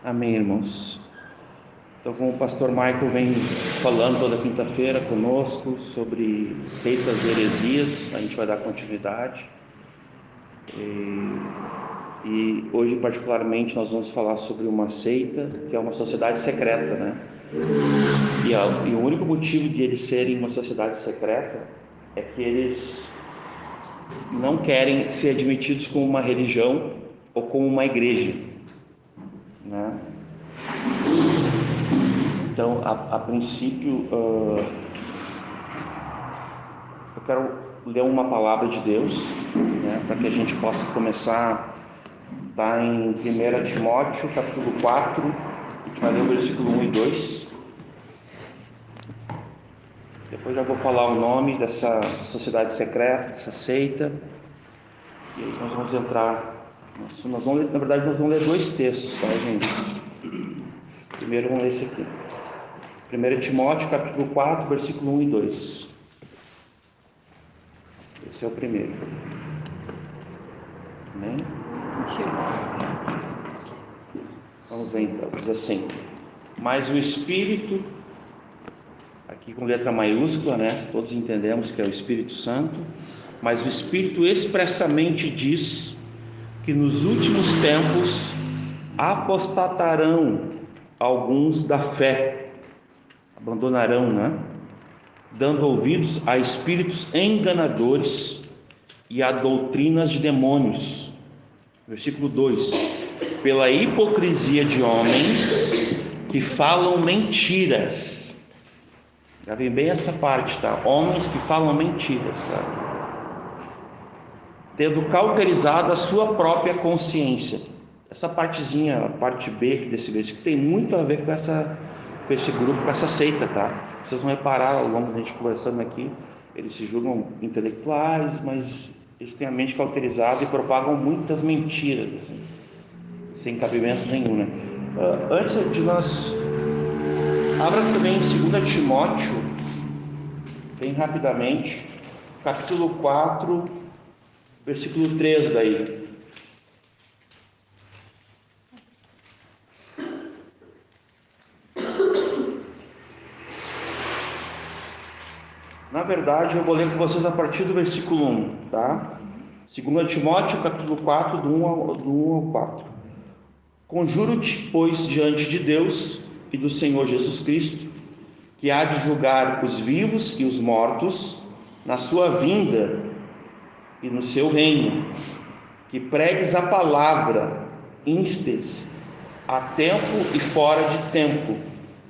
Amém, irmãos. Então, como o pastor Michael vem falando toda quinta-feira conosco sobre seitas e heresias, a gente vai dar continuidade. E hoje, particularmente, nós vamos falar sobre uma seita que é uma sociedade secreta, né? E o único motivo de eles serem uma sociedade secreta é que eles não querem ser admitidos como uma religião ou como uma igreja, né? Então, a princípio, eu quero ler uma palavra de Deus, né, para que a gente possa começar. Está em 1 Timóteo, capítulo 4, a gente vai ler o versículo 1 e 2. Depois já vou falar o nome dessa sociedade secreta, dessa seita, e aí nós vamos entrar. Nós vamos ler, na verdade, nós vamos ler dois textos, tá, gente? Primeiro vamos ler esse aqui. 1 Timóteo, capítulo 4, versículo 1 e 2. Esse é o primeiro. Amém? Vamos ver então, diz assim: mas o Espírito, aqui com letra maiúscula, né? Todos entendemos que é o Espírito Santo, mas o Espírito expressamente diz que nos últimos tempos apostatarão alguns da fé, abandonarão, né? Dando ouvidos a espíritos enganadores e a doutrinas de demônios. Versículo 2: pela hipocrisia de homens que falam mentiras. Já vem bem essa parte, tá? Homens que falam mentiras, tá? Tendo cauterizado a sua própria consciência. Essa partezinha, a parte B desse versículo, tem muito a ver com esse grupo, com essa seita, tá? Vocês vão reparar ao longo da gente conversando aqui, eles se julgam intelectuais, mas eles têm a mente cauterizada e propagam muitas mentiras, assim, sem cabimento nenhum, né? Antes de nós... abra também em 2 Timóteo, bem rapidamente, capítulo 4, versículo 3 daí. Na verdade, eu vou ler com vocês a partir do versículo 1, tá? 2 Timóteo, capítulo 4, do 1 ao 4. Conjuro-te, pois, diante de Deus e do Senhor Jesus Cristo, que há de julgar os vivos e os mortos na sua vinda e no seu reino, que pregues a palavra, instes a tempo e fora de tempo,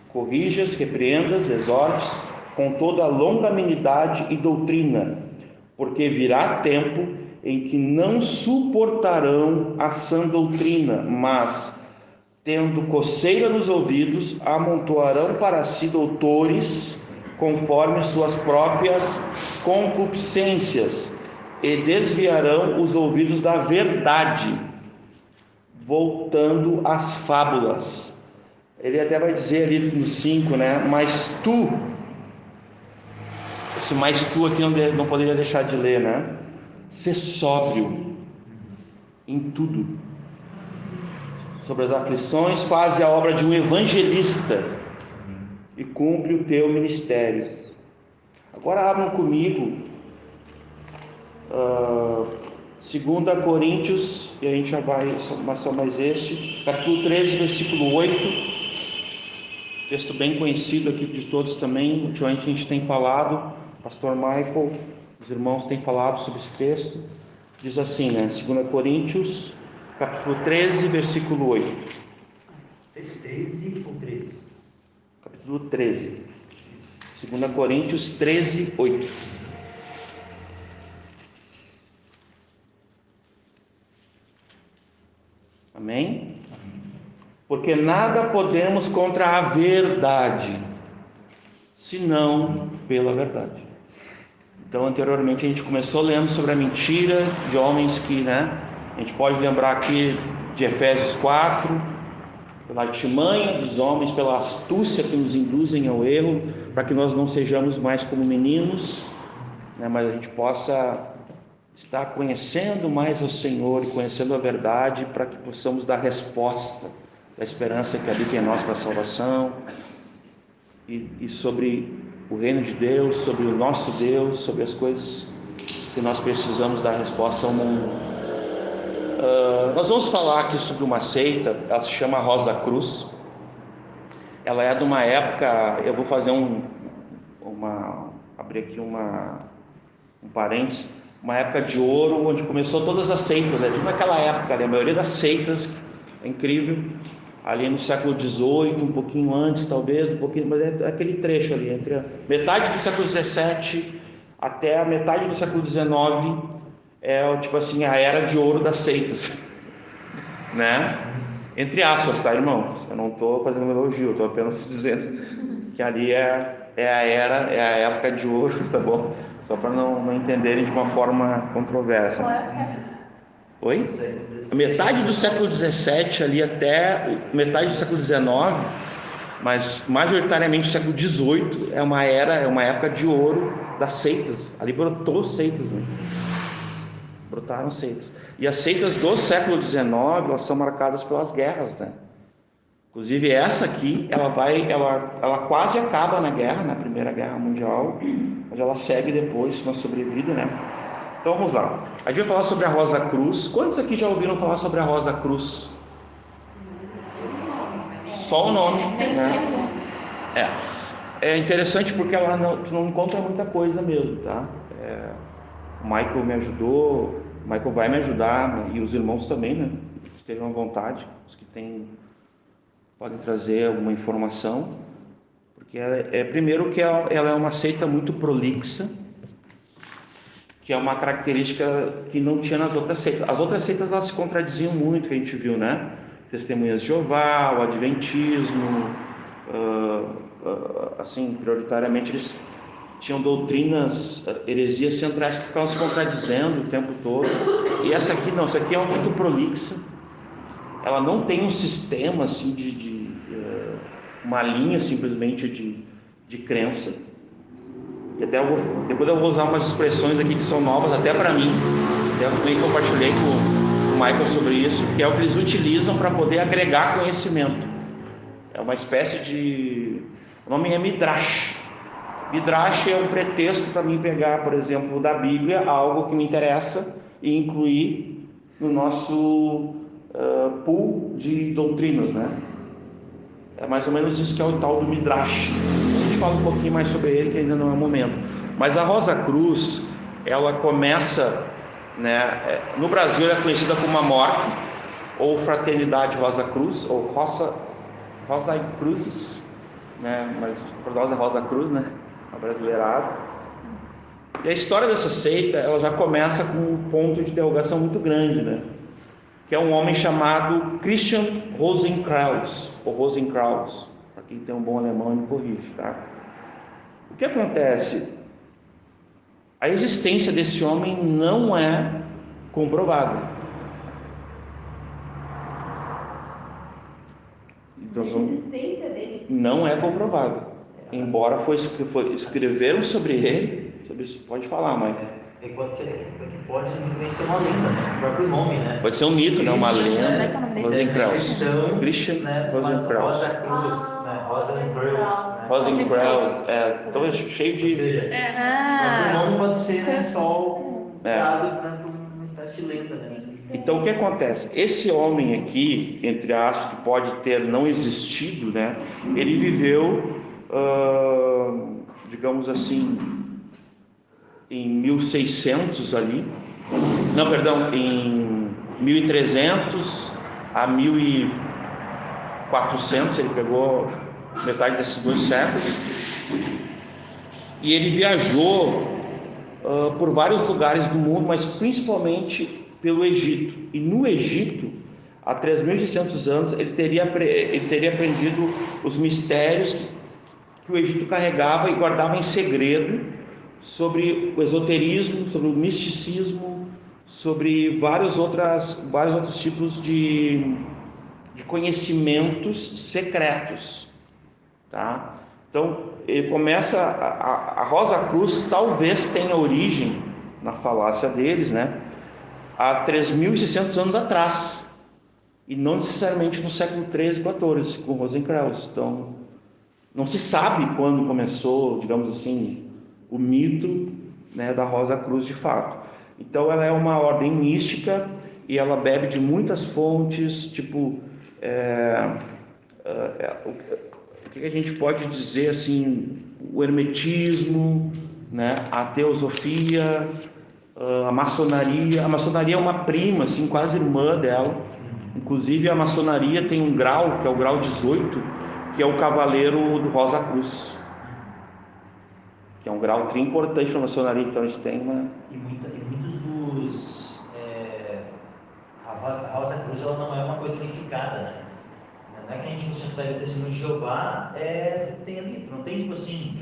corrijas, repreendas, exortes com toda a longanimidade e doutrina, porque virá tempo em que não suportarão a sã doutrina, mas, tendo coceira nos ouvidos, amontoarão para si doutores conforme suas próprias concupiscências, e desviarão os ouvidos da verdade, voltando às fábulas. Ele até vai dizer ali no 5, né? Mas tu, esse mais tu aqui não poderia deixar de ler, né? Ser sóbrio em tudo. Sobre as aflições, faze a obra de um evangelista e cumpre o teu ministério. Agora abram comigo 2 Coríntios, e a gente já vai, só mais este, capítulo 13, versículo 8, texto bem conhecido aqui de todos também. Ultimamente a gente tem falado, pastor Michael, os irmãos têm falado sobre esse texto. Diz assim, né? 2 Coríntios, capítulo 13, versículo 8. 13 ou 13? Capítulo 13. 2 Coríntios 13, 8. Amém? Porque nada podemos contra a verdade, senão pela verdade. Então, anteriormente a gente começou lendo sobre a mentira de homens que, né? A gente pode lembrar aqui de Efésios 4, pela artimanha dos homens, pela astúcia que nos induzem ao erro, para que nós não sejamos mais como meninos, né? Mas a gente possa estar conhecendo mais ao Senhor e conhecendo a verdade, para que possamos dar resposta da esperança que habita em nós para a salvação, e sobre o reino de Deus, sobre o nosso Deus, sobre as coisas que nós precisamos dar resposta ao mundo. Nós vamos falar aqui sobre uma seita, ela se chama Rosa Cruz. Ela é de uma época, eu vou fazer abrir aqui um parênteses, uma época de ouro, onde começou todas as seitas, ali naquela época, a maioria das seitas, é incrível, ali no século XVIII, um pouquinho antes talvez, mas é aquele trecho ali, entre a metade do século XVII até a metade do século XIX, tipo assim, a era de ouro das seitas, né? Entre aspas, tá, irmãos? Eu não estou fazendo um elogio, estou apenas dizendo que ali é a época de ouro, tá bom? Só para não entenderem de uma forma controversa. Qual é o século? Oi? A metade do século XVII ali até metade do século XIX, mas majoritariamente o século XVIII é uma época de ouro das seitas. Ali brotou seitas, né? Brotaram seitas. E as seitas do século XIX, elas são marcadas pelas guerras, né? Inclusive essa aqui, ela quase acaba na guerra, na Primeira Guerra Mundial, mas ela segue depois na sobrevida, né? Então vamos lá. A gente vai falar sobre a Rosa Cruz. Quantos aqui já ouviram falar sobre a Rosa Cruz? Só o nome, né? É interessante porque tu não encontra muita coisa mesmo, tá? O Michael me ajudou, o Michael vai me ajudar, e os irmãos também, né? Estejam à vontade, os que podem trazer alguma informação, porque primeiro que ela é uma seita muito prolixa, que é uma característica que não tinha nas outras seitas. As outras seitas, elas se contradiziam muito, que a gente viu, né? Testemunhas de Jeová, o Adventismo, assim, prioritariamente eles tinham doutrinas, heresias centrais que ficavam se contradizendo o tempo todo. E essa aqui não, essa aqui é muito prolixa. Ela não tem um sistema assim uma linha simplesmente de crença. E até depois eu vou usar umas expressões aqui que são novas até para mim. Eu também compartilhei com o Michael sobre isso, que é o que eles utilizam para poder agregar conhecimento. É uma espécie o nome é Midrash. Midrash é um pretexto para mim pegar, por exemplo, da Bíblia, algo que me interessa e incluir no nosso pool de doutrinas, né? É mais ou menos isso que é o tal do Midrash. A gente fala um pouquinho mais sobre ele, que ainda não é o momento. Mas a Rosa Cruz, ela começa, né? No Brasil ela é conhecida como a MORC, ou Fraternidade Rosa Cruz, ou Rosa Cruzes, né? Mas por nós é Rosa Cruz, né? Abrasileirado. E a história dessa seita, ela já começa com um ponto de interrogação muito grande, né? Que é um homem chamado Christian Rosenkreuz, ou Rosenkreuz, para quem tem um bom alemão me corrige, tá? O que acontece? A existência desse homem não é comprovada. Então, A existência dele não é comprovada. Embora escreveram sobre ele, pode falar, mãe. Pode ser uma lenda, né? O próprio nome, né? Pode ser um mito, né? Uma lenda. Rosenkreuz. Christian Rosenkreuz. Rosa Cruz, né? Rosenkreuz. Rosenkreuz. Então é cheio de. Ou seja, o próprio nome pode ser, né, só criado para uma espécie de lenda, né? Então o que acontece? Esse homem aqui, entre aspas, que pode ter não existido, né? Ele viveu, digamos assim, em 1600 ali, não, perdão, em 1300 a 1400, ele pegou metade desses 2 séculos, e ele viajou por vários lugares do mundo, mas principalmente pelo Egito. E no Egito, há 3.600 anos, ele teria aprendido os mistérios que o Egito carregava e guardava em segredo, sobre o esoterismo, sobre o misticismo, sobre vários outros tipos de conhecimentos secretos, tá? Então ele começa a Rosa Cruz talvez tenha origem na falácia deles, né? Há 3.600 anos atrás, e não necessariamente no século XIII e XIV, com Rosenkreuz. Então, não se sabe quando começou, digamos assim, o mito, né, da Rosa Cruz de fato. Então, ela é uma ordem mística e ela bebe de muitas fontes, tipo, o que a gente pode dizer assim, o hermetismo, né, a teosofia, a maçonaria. A maçonaria é uma prima, assim, quase irmã dela. Inclusive a maçonaria tem um grau, que é o grau 18, que é o cavaleiro do Rosa Cruz, que é um grau tri importante para a maçonaria. Então eles têm uma... E muitos dos... a Rosa Cruz, ela não é uma coisa unificada, né? Não é que a gente, no Centro da Testemunho de Jeová, tem ali, não tem, tipo assim,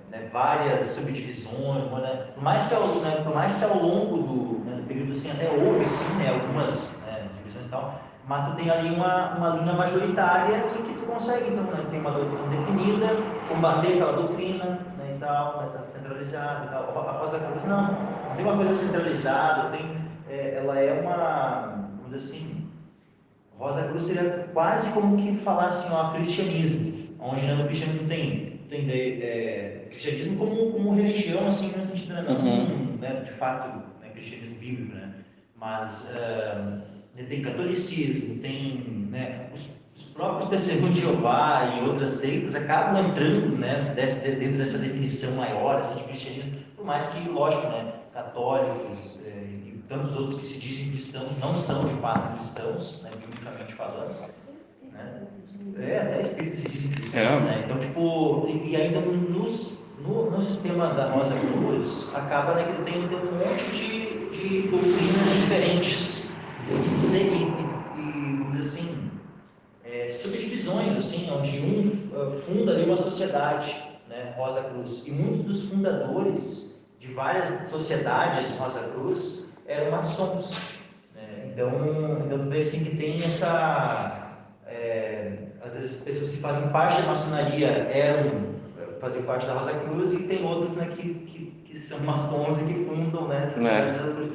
né, várias subdivisões, né? Por mais que ao longo do período, assim, até houve, sim, né, algumas divisões e tal, mas tu tem ali uma linha majoritária e que tu consegue, então, né, tem uma doutrina definida, combater aquela doutrina, né, e tal, né, tá centralizado e tal. A Rosa Cruz não tem uma coisa centralizada, ela é uma, vamos dizer assim, Rosa Cruz seria quase como que falar assim, ó, cristianismo, onde no cristianismo tem cristianismo como religião, assim, no sentido, não, né, de fato, né, cristianismo bíblico, né, mas tem catolicismo, tem, né, os próprios testemunhos de Jeová e outras seitas acabam entrando, né, dentro dessa definição maior, assim, de cristianismo, por mais que, lógico, né, católicos e tantos outros que se dizem cristãos não são de fato cristãos, né, biblicamente falando, né? Até espíritos se dizem cristãos, né? Então, tipo, e ainda no sistema da Rosa Cruz, acaba, né, que tem um monte de doutrinas diferentes e vamos dizer assim, subdivisões, assim, onde funda ali uma sociedade, né, Rosa Cruz, e muitos dos fundadores de várias sociedades Rosa Cruz eram maçons, né? Então tu vê assim que tem às vezes pessoas que fazem parte da maçonaria faziam parte da Rosa Cruz, e tem outros, né, que são maçons e que fundam, né, sociedades Rosa Cruz.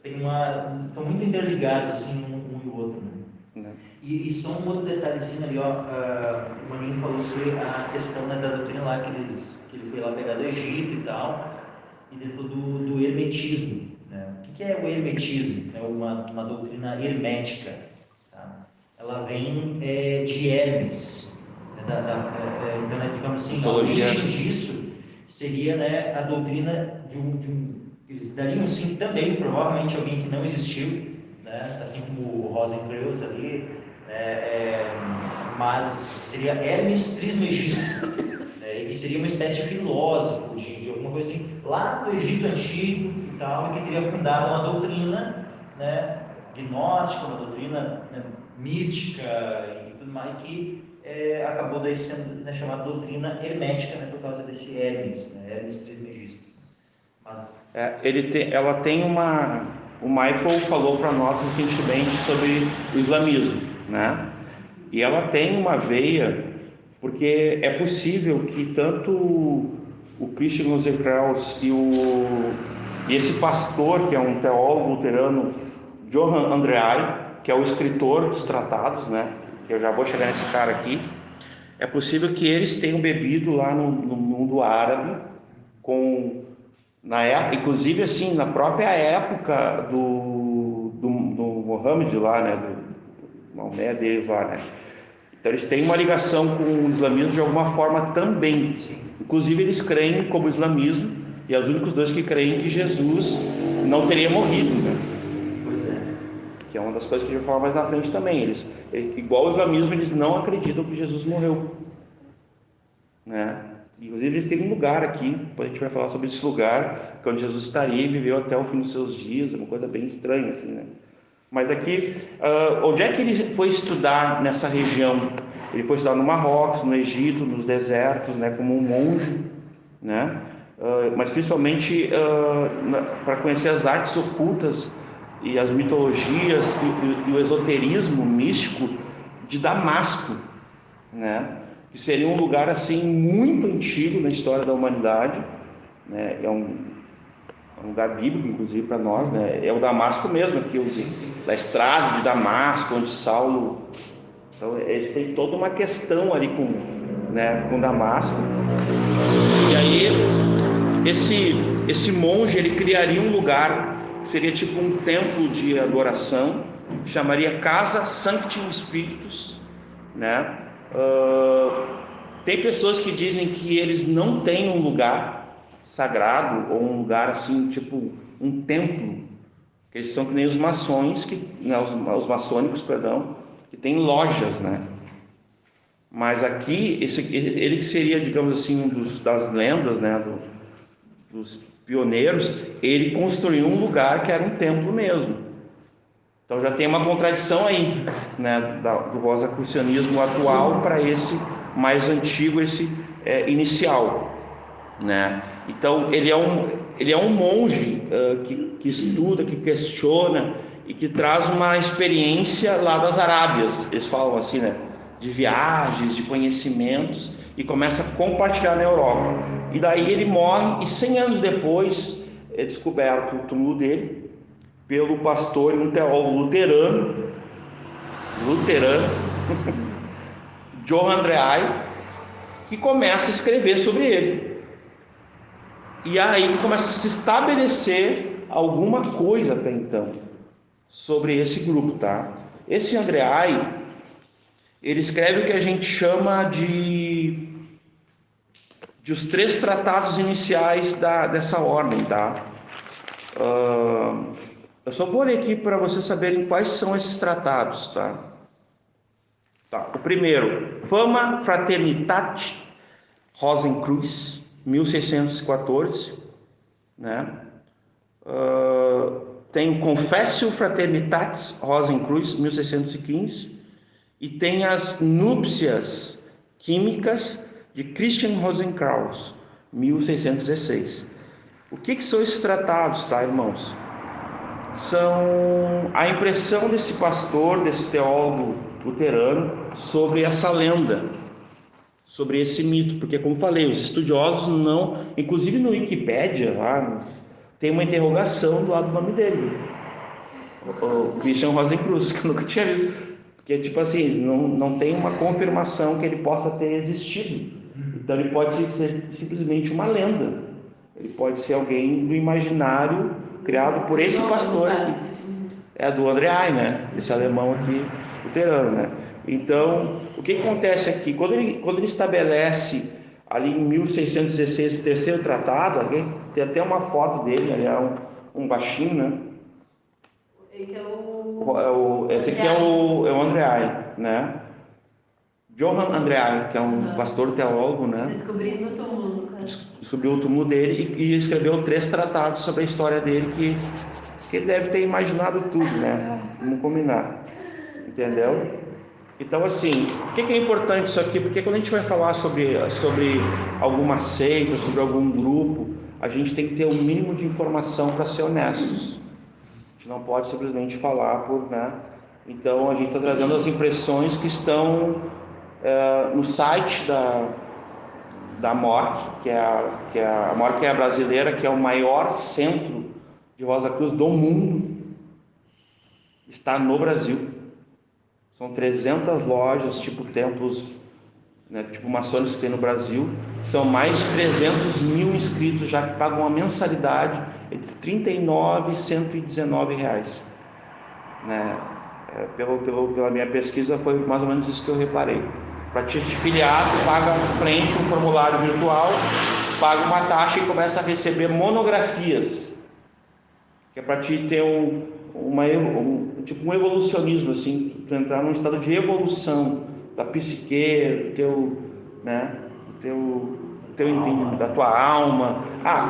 Estão muito interligados, assim, um e o outro, né? E só um outro detalhezinho ali, ó, o Maninho falou sobre a questão, né, da doutrina lá que ele foi lá pegar do Egito e tal, e ele falou do hermetismo, né? O que é o hermetismo? É uma doutrina hermética, tá? Ela vem de Hermes, né, então, né, digamos assim, a origem disso seria, né, a doutrina eles dariam, sim, também, provavelmente, alguém que não existiu, né, assim como o Rosenkreuz ali, mas seria Hermes Trismegisto, né, que seria uma espécie de filósofo, de alguma coisa assim, lá do Egito Antigo e tal, e que teria fundado uma doutrina, né, gnóstica, uma doutrina, né, mística e tudo mais, que acabou daí sendo, né, chamada doutrina hermética, né, por causa desse Hermes, né, Hermes Trismegisto. Mas... ela tem uma... O Michael falou para nós recentemente sobre o islamismo, né? E ela tem uma veia, porque é possível que tanto o Christian Rosenkreuz e esse pastor, que é um teólogo luterano, Johann Andreae, que é o escritor dos tratados, né? Eu já vou chegar nesse cara aqui. É possível que eles tenham bebido lá no mundo árabe, na época, inclusive assim, na própria época do Mohammed lá, né? Do Maomé deles lá, né? Então eles têm uma ligação com o islamismo de alguma forma também. Inclusive eles creem como islamismo, e é os únicos dois que creem que Jesus não teria morrido, né? Pois é. Que é uma das coisas que a gente vai falar mais na frente também. Igual o islamismo, eles não acreditam que Jesus morreu, né? Inclusive eles têm um lugar aqui, depois a gente vai falar sobre esse lugar, que é onde Jesus estaria e viveu até o fim dos seus dias. É uma coisa bem estranha assim, né? Mas aqui, onde é que ele foi estudar nessa região? Ele foi estudar no Marrocos, no Egito, nos desertos, né, como um monge, né? Mas principalmente para conhecer as artes ocultas e as mitologias e o esoterismo místico de Damasco, né? Que seria um lugar assim muito antigo na história da humanidade, né? um lugar bíblico, inclusive, para nós, né? É o Damasco mesmo, aqui, da estrada de Damasco, onde Saulo... Então, eles têm toda uma questão ali com Damasco. E aí, esse monge, ele criaria um lugar, que seria tipo um templo de adoração, que chamaria Casa Sancti Spiritus, né? Tem pessoas que dizem que eles não têm um lugar sagrado, ou um lugar assim, tipo um templo, que eles são que nem os maçons, os maçônicos, perdão, que tem lojas, né? Mas aqui, ele que seria, digamos assim, das lendas, né, dos pioneiros, ele construiu um lugar que era um templo mesmo. Então já tem uma contradição aí, né, do rosacrucianismo atual para esse mais antigo, esse inicial, né? Então ele é um monge que estuda, que questiona e que traz uma experiência lá das Arábias, eles falam assim, né, de viagens, de conhecimentos, e começa a compartilhar na Europa. E daí ele morre, e 100 anos depois é descoberto o túmulo dele pelo pastor e um teólogo luterano John Andreai, que começa a escrever sobre ele. E aí que começa a se estabelecer alguma coisa até então sobre esse grupo, tá? Esse Andreai, ele escreve o que a gente chama de os 3 tratados iniciais dessa ordem, tá? Eu só vou ler aqui para vocês saberem quais são esses tratados, tá? O primeiro, Fama Fraternitate Rosenkreuz, 1614, né? Tem o Confessio Fraternitatis Rosenkreuz, 1615, e tem as Núpcias Químicas de Christian Rosenkreuz, 1616. O que são esses tratados, tá, irmãos? São a impressão desse pastor, desse teólogo luterano, sobre essa lenda, sobre esse mito, porque, como falei, os estudiosos não, inclusive no Wikipédia, lá, tem uma interrogação do lado do nome dele, o Christian Rosenkreuz, que eu nunca tinha visto, porque, tipo assim, não tem uma confirmação que ele possa ter existido. Então ele pode ser simplesmente uma lenda, ele pode ser alguém do imaginário criado por esse pastor aqui, do Andreai, né? Esse alemão aqui, luterano, né? Então, o que acontece aqui? Quando ele estabelece ali em 1616 o terceiro tratado, tem até uma foto dele, ele é um baixinho, né? Esse aqui é o Andreai, né? Johann Andreai, que é um pastor teólogo, né? Descobrindo o túmulo. Descobriu o túmulo dele e escreveu 3 tratados sobre a história dele, que ele deve ter imaginado tudo, né? Vamos combinar, entendeu? Então, assim, por que é importante isso aqui? Porque quando a gente vai falar sobre alguma seita, sobre algum grupo, a gente tem que ter o mínimo de informação para ser honestos. A gente não pode simplesmente falar né? Então, a gente está trazendo as impressões que estão no site da MORC, que é a MORC é a brasileira, que é o maior centro de Rosa Cruz do mundo, está no Brasil. São 300 lojas, tipo templos, né, tipo maçônicos que tem no Brasil. São mais de 300 mil inscritos já que pagam uma mensalidade entre R$39 e R$119, né? Pela minha pesquisa foi mais ou menos isso que eu reparei. Para te filiar, tu preenche um formulário virtual, paga uma taxa e começa a receber monografias, que é para te ter tipo um evolucionismo, assim, tu entrar num estado de evolução da psique, do teu entendimento, da tua alma.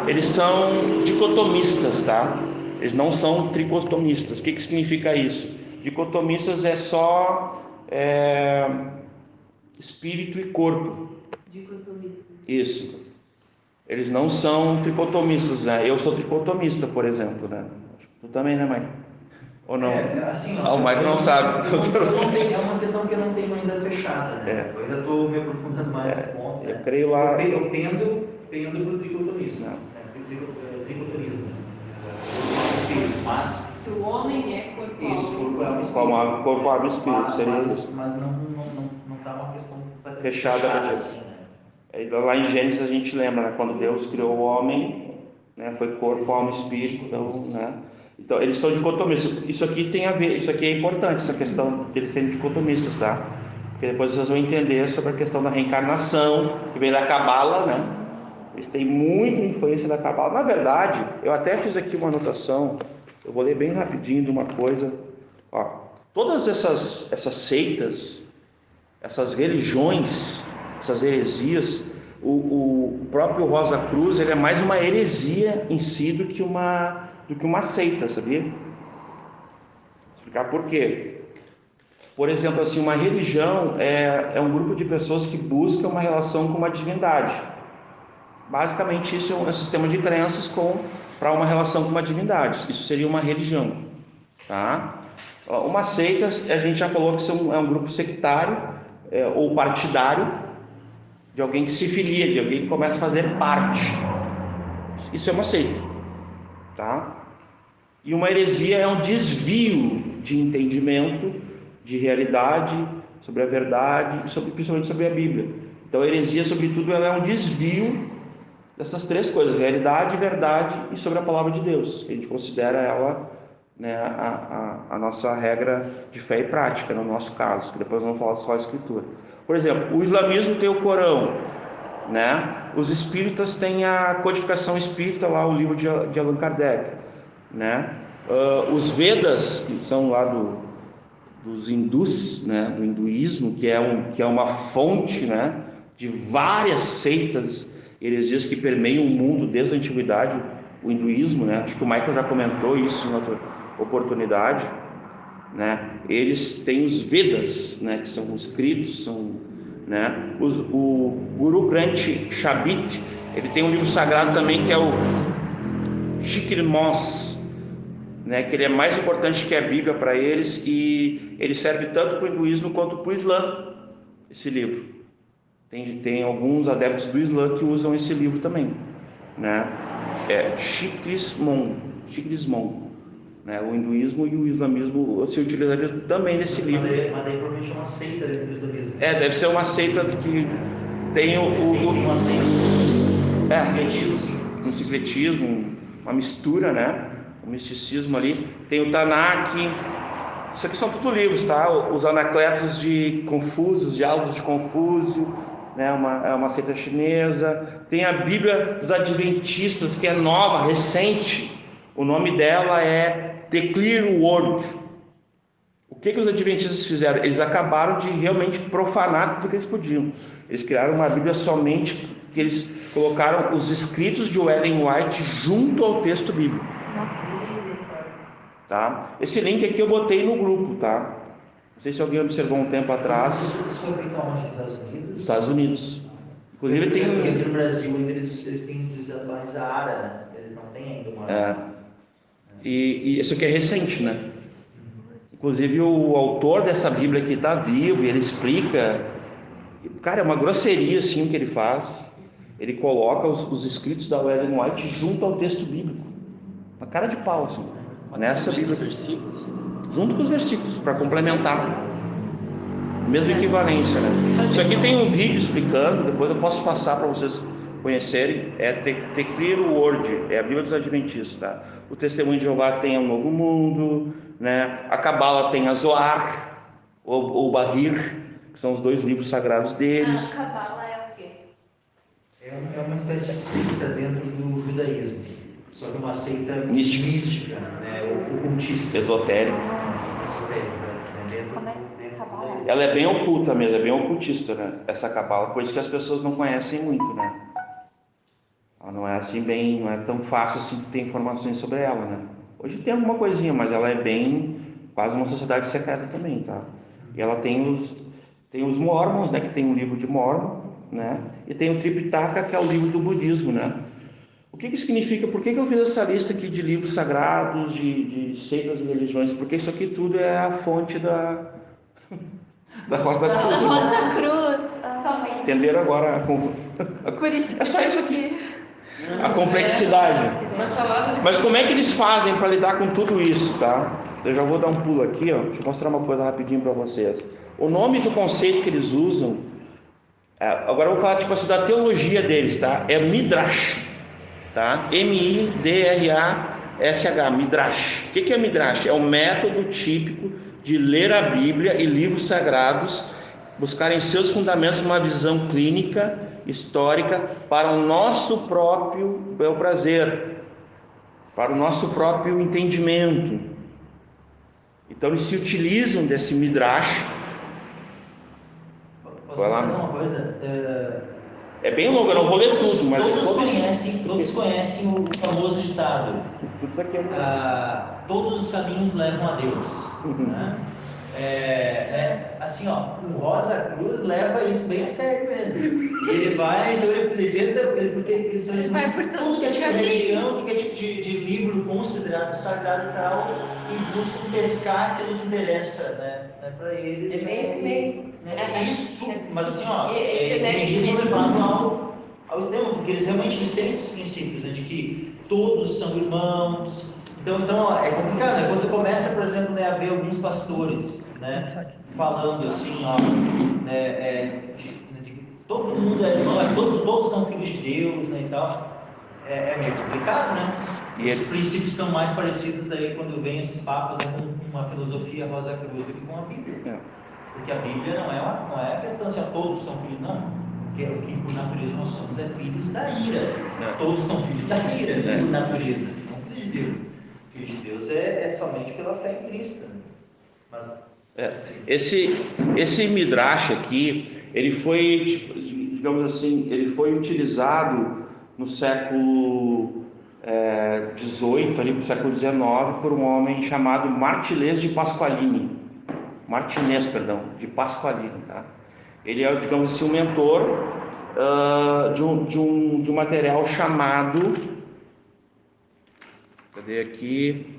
Eles são dicotomistas, tá? Eles não são tricotomistas. O que significa isso? Dicotomistas é só espírito e corpo. Dicotomista. Isso. Eles não são tricotomistas, né? Eu sou tricotomista, por exemplo, né? Tu também, né, mãe? Ou não? Assim, o Mike não sabe. É uma questão que eu não tenho ainda fechada, né? Eu ainda estou me aprofundando mais nesse ponto, né? Eu creio lá. Eu pendo para o tricotomismo. Tricotomismo. Mas Que o homem é corpo, isso, corpo, alma e espírito. Como corpo, alma e espírito, seria isso. Mas não está uma questão Fechada, assim, né? Lá em Gênesis a gente lembra, né? Quando Deus criou o homem, né? Foi corpo, alma e espírito, então, né? Então eles são dicotomistas. Isso aqui tem a ver, isso aqui é importante, essa questão de eles serem dicotomistas, tá? Porque depois vocês vão entender sobre a questão da reencarnação, que vem da Cabala, né? Eles têm muita influência da Cabala. Na verdade, eu até fiz aqui uma anotação, eu vou ler bem rapidinho de uma coisa. Ó, todas essas seitas, essas religiões, essas heresias, o próprio Rosa Cruz, ele é mais uma heresia em si do que uma seita, sabia? Vou explicar por quê. Por exemplo, assim, uma religião é um grupo de pessoas que busca uma relação com uma divindade. Basicamente isso é um sistema de crenças para uma relação com uma divindade. Isso seria uma religião, tá? Uma seita, a gente já falou que é um grupo sectário ou partidário de alguém que se filia, de alguém que começa a fazer parte. Isso é uma seita, tá? E uma heresia é um desvio de entendimento, de realidade, sobre a verdade, principalmente sobre a Bíblia. Então a heresia, sobretudo, ela é um desvio dessas três coisas: realidade, verdade e sobre a palavra de Deus. A gente considera ela, né, a nossa regra de fé e prática, no nosso caso, que depois vamos falar só a escritura. Por exemplo, o islamismo tem o Corão, né? Os espíritas têm a codificação espírita, lá o livro de Allan Kardec, né? Os Vedas, que são lá dos hindus, né? Do hinduísmo, que é uma fonte, né? De várias seitas, heresias que permeiam o mundo desde a antiguidade. O hinduísmo, né? Acho que o Michael já comentou isso em outra oportunidade, né? Eles têm os Vedas, né? Que são escritos, né? O Guru Granth Sahib, ele tem um livro sagrado também, que é o Shikrimos, né? Que ele é mais importante que a Bíblia para eles, e ele serve tanto para o hinduísmo quanto para o Islã, esse livro. Tem alguns adeptos do Islã que usam esse livro também, né? Shikrismon, né? O hinduísmo e o islamismo se utilizariam também nesse livro. Mas daí provavelmente é uma seita dentro do islamismo. Deve ser uma seita que tem uma seita, um sincretismo, uma mistura, né? Um misticismo ali. Tem o Tanakh. Isso aqui são tudo livros, tá? Os Anacletos de Confúcio, os Diálogos de Confúcio, né? É uma seita chinesa. Tem a Bíblia dos Adventistas, que é nova, recente. O nome dela é The Clear Word. O que os adventistas fizeram? Eles acabaram de realmente profanar tudo que eles podiam. Eles criaram uma Bíblia somente, que eles colocaram os escritos de Ellen White junto ao texto bíblico. Tá? Esse link aqui eu botei no grupo, tá? Não sei se alguém observou um tempo atrás. Vocês foram então onde? Nos Estados Unidos? Estados Unidos. Inclusive tem. Aqui no Brasil eles têm utilizado mais a área, né? Eles não têm ainda uma. E isso aqui é recente, né? Inclusive o autor dessa Bíblia aqui está vivo e ele explica. Cara, é uma grosseria assim o que ele faz. Ele coloca os escritos da Ellen White junto ao texto bíblico, uma cara de pau assim, nessa Bíblia, junto com os versículos, para complementar, mesma equivalência, né? Isso aqui tem um vídeo explicando, depois eu posso passar para vocês conhecerem. The Clear Word, é a Bíblia dos Adventistas, tá? O Testemunho de Jeová tem o Novo Mundo, né? A Cabala tem a Zohar ou Bahir, que são os dois livros sagrados deles. A Cabala é o quê? É uma espécie de seita dentro do judaísmo, só que uma seita mística, né? Ocultista, esotérica. Ela é bem oculta mesmo, é bem ocultista, né? Essa Cabala, por isso que as pessoas não conhecem muito, né? Ela não é assim bem, não é tão fácil assim ter informações sobre ela, né? Hoje tem alguma coisinha, mas ela é bem quase uma sociedade secreta também, tá? E ela tem os Mormons, né? Que tem um livro de Mormon, né? E tem o Tripitaka, que é o livro do budismo, né? O que significa? Por que eu fiz essa lista aqui de livros sagrados, de seitas e religiões? Porque isso aqui tudo é a fonte da Rosa Cruz. Rosa Cruz, somente. Entenderam agora? Por isso É só isso aqui. a complexidade. Uma salada de... Mas como é que eles fazem para lidar com tudo isso, tá? Eu já vou dar um pulo aqui, ó. Deixa eu mostrar uma coisa rapidinho para vocês. O nome do conceito que eles usam, agora eu vou falar tipo assim da teologia deles, tá? É Midrash, tá? M-I-D-R-A-S-H, Midrash. O que é Midrash? É um método típico de ler a Bíblia e livros sagrados, buscar em seus fundamentos uma visão clínica, histórica, para o nosso próprio bel prazer, para o nosso próprio entendimento. Então eles se utilizam desse Midrash. Posso fazer uma coisa? É bem longo, eu não vou ler tudo, mas todos conhecem o famoso ditado. Tudo isso aqui é todos os caminhos levam a Deus. Né? Assim, ó, o Rosa Cruz leva isso bem a sério mesmo. Ele vai, então ele vai por tudo que é tipo de religião, tudo que é tipo de livro considerado sagrado e tal, e busca pescar aquilo que interessa, né? Para eles. Isso, mas assim, ó, isso levado ao extremo, porque eles realmente têm esses princípios, né, de que todos são irmãos. Então é complicado, né? Quando começa, por exemplo, né, a ver alguns pastores, né, falando assim, ó, de que todo mundo é irmão, todos são filhos de Deus, né, e tal, é meio complicado, né? E esses princípios estão mais parecidos daí quando vem esses papos, né, com uma filosofia Rosa Cruz do que com a Bíblia. Porque a Bíblia não é a questão assim, ó, todos são filhos, não. Porque o que por natureza nós somos é filhos da ira. Todos são filhos da ira, por natureza, não filhos de Deus. Filho de Deus é somente pela fé em Cristo. Mas esse Midrash aqui, ele foi, digamos assim, ele foi utilizado no século XVIII, ali para o século XIX, por um homem chamado Martinez de Pasqualini, de Pasqualini, tá? Ele é, digamos assim, um mentor de um material chamado, cadê aqui?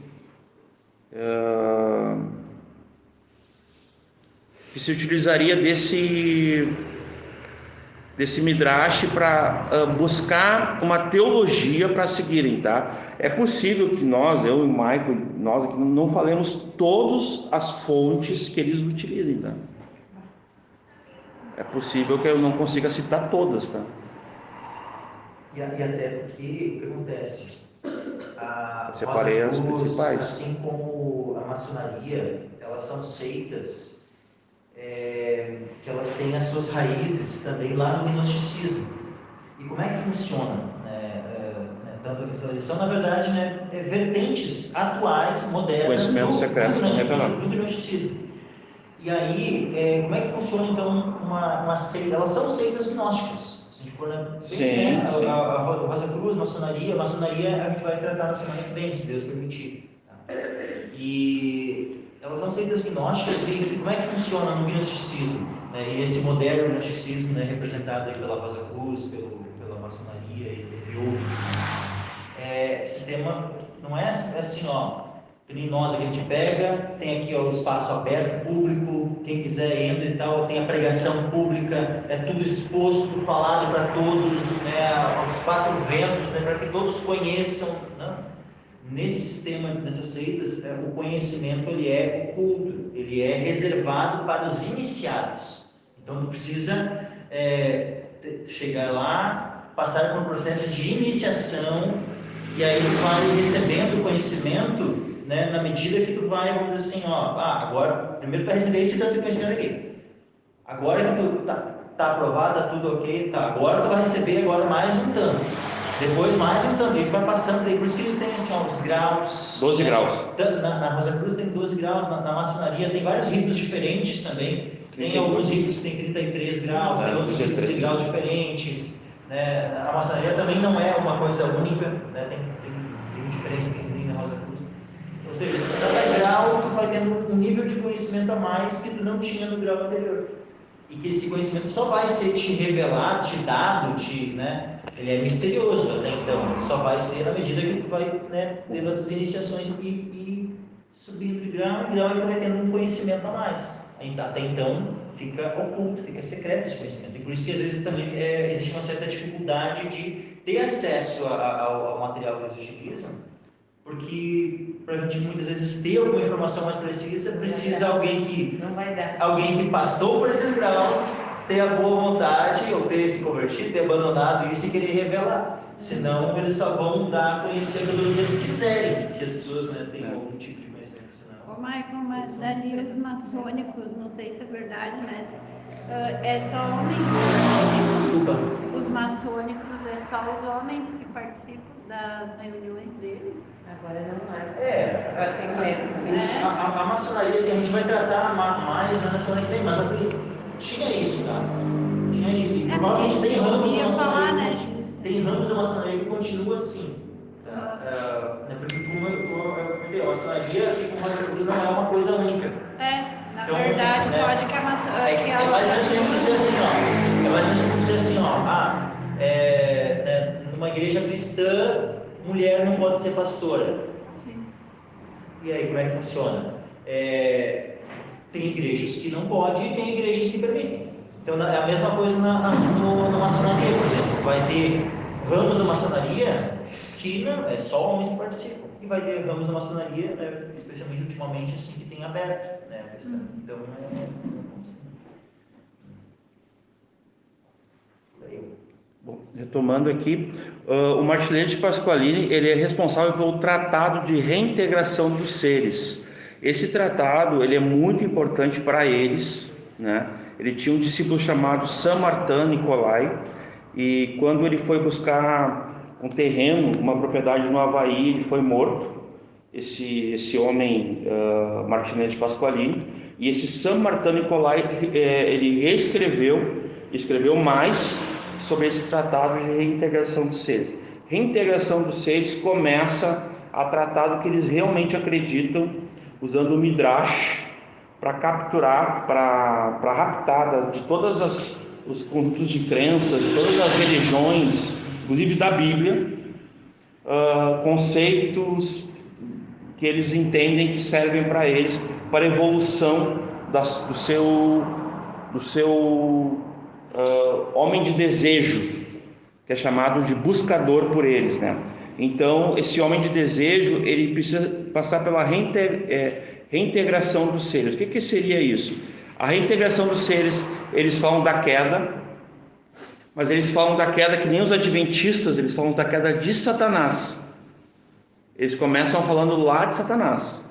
Que se utilizaria desse Midrash para buscar uma teologia para seguirem, tá? É possível que nós, eu e o Michael, nós aqui não falemos todas as fontes que eles utilizem, tá? É possível que eu não consiga citar todas, tá? E até porque o que acontece? Eu separei as principais. Assim como a maçonaria, elas são seitas que elas têm as suas raízes também lá no gnosticismo. E como é que funciona? Tanto eles são, na verdade, vertentes atuais, modernas do gnosticismo. E aí, como é que funciona então uma seita? Elas são seitas gnósticas. Se a gente for a Rosa Cruz, maçonaria a gente vai tratar na semana que vem, se Deus permitir. Tá? E elas são seitas gnósticas e como é que funciona no gnosticismo? E esse moderno gnosticismo, representado aí pela Rosa Cruz, pela maçonaria e outros. Sistema não é assim, ó. Que nós a gente pega, tem aqui o espaço aberto, público, quem quiser entra e tal, tem a pregação pública, é tudo exposto, falado para todos, aos quatro ventos, para que todos conheçam. Né? Nesse sistema, nessas seitas, o conhecimento ele é oculto, ele é reservado para os iniciados. Então, tu precisa chegar lá, passar por um processo de iniciação, e aí tu vai recebendo conhecimento, na medida que tu vai, vamos dizer assim, agora, primeiro tu vai receber esse tanto de conhecimento aqui. Agora que tu tá aprovado, tá tudo ok, tá, agora tu vai receber mais um tanto. Depois mais um tanto, e tu vai passando, por isso que eles têm assim, os graus. 12 graus. Na Rosa Cruz tem 12 graus, na maçonaria tem vários ritos diferentes também. Tem alguns ritos que tem 33 graus, tem outros ritos que tem graus diferentes. A maçonaria também não é uma coisa única, tem diferença que tem na Rosa Cruz. Ou seja, cada grau tu vai tendo um nível de conhecimento a mais que tu não tinha no grau anterior. E que esse conhecimento só vai ser te revelado, te dado, ele é misterioso até então. Ele só vai ser à medida que tu vai tendo essas iniciações e subindo de grau em grau, e tu vai tendo um conhecimento a mais. até então fica oculto, fica secreto esse conhecimento. E por isso que às vezes também existe uma certa dificuldade de ter acesso ao material que eles utilizam, porque para a gente muitas vezes ter alguma informação mais precisa alguém que passou por esses graus, ter a boa vontade, ou ter se convertido, ter abandonado isso e querer revelar. Senão eles só vão dar a conhecer aquilo que eles quiserem, que as pessoas, né, tenham algum tipo de conhecimento. Senão... Ô Michael, mas dali os maçônicos, não sei se é verdade, né? É só homens que participam. Desculpa. Os maçônicos é só os homens que participam das reuniões deles. Agora não mais. Agora tem mulheres. A maçonaria, assim, a gente vai tratar mais na semana que vem, mas tinha isso, tá? Tinha isso. E provavelmente tem ramos da maçonaria. Né, tem ramos da maçonaria que continua assim. Tá? Porque a maçonaria, assim como a Rosa Cruz, não é uma coisa única. Na verdade, pode que a maçonaria. É mais ou menos como dizer assim, ó. É mais ou menos como dizer assim, ó. Numa igreja cristã, mulher não pode ser pastora. Sim. E aí, como é que funciona? Tem igrejas que não podem e tem igrejas que permitem. Então, é a mesma coisa na maçonaria, por exemplo. Vai ter ramos da maçonaria que não, só homens que participam. E vai ter ramos da maçonaria, né, especialmente ultimamente, assim, que tem aberto, né, a questão. Então, Bom, retomando aqui, o Martinelli de Pasqualini, ele é responsável pelo Tratado de Reintegração dos Seres. Esse tratado, ele é muito importante para eles, né? Ele tinha um discípulo chamado Saint-Martin Nicolai, e quando ele foi buscar um terreno, uma propriedade no Havaí, ele foi morto, esse homem, Martinelli de Pasqualini, e esse Saint-Martin Nicolai, ele escreveu mais sobre esse tratado de reintegração dos seres. Reintegração dos seres começa a tratar do que eles realmente acreditam, usando o Midrash para capturar, para raptar de todas os conjuntos de crenças, de todas as religiões, inclusive da Bíblia, conceitos que eles entendem que servem para eles, para a evolução do seu homem de desejo, que é chamado de buscador por eles, né? Então, esse homem de desejo, ele precisa passar pela reintegração dos seres. O que seria isso? A reintegração dos seres, eles falam da queda, mas eles falam da queda que nem os adventistas, eles falam da queda de Satanás. Eles começam falando lá de Satanás.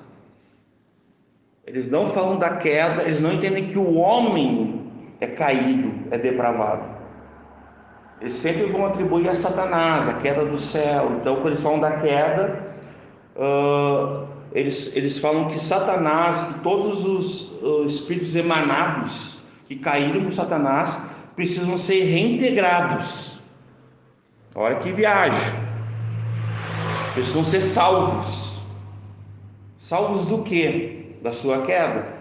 Eles não falam da queda, eles não entendem que o homem é caído, é depravado. Eles sempre vão atribuir a Satanás, a queda do céu. Então, quando eles falam da queda, eles falam que Satanás, que todos os espíritos emanados que caíram por Satanás, precisam ser reintegrados. Olha que viagem. Precisam ser salvos. Salvos do quê? Da sua queda.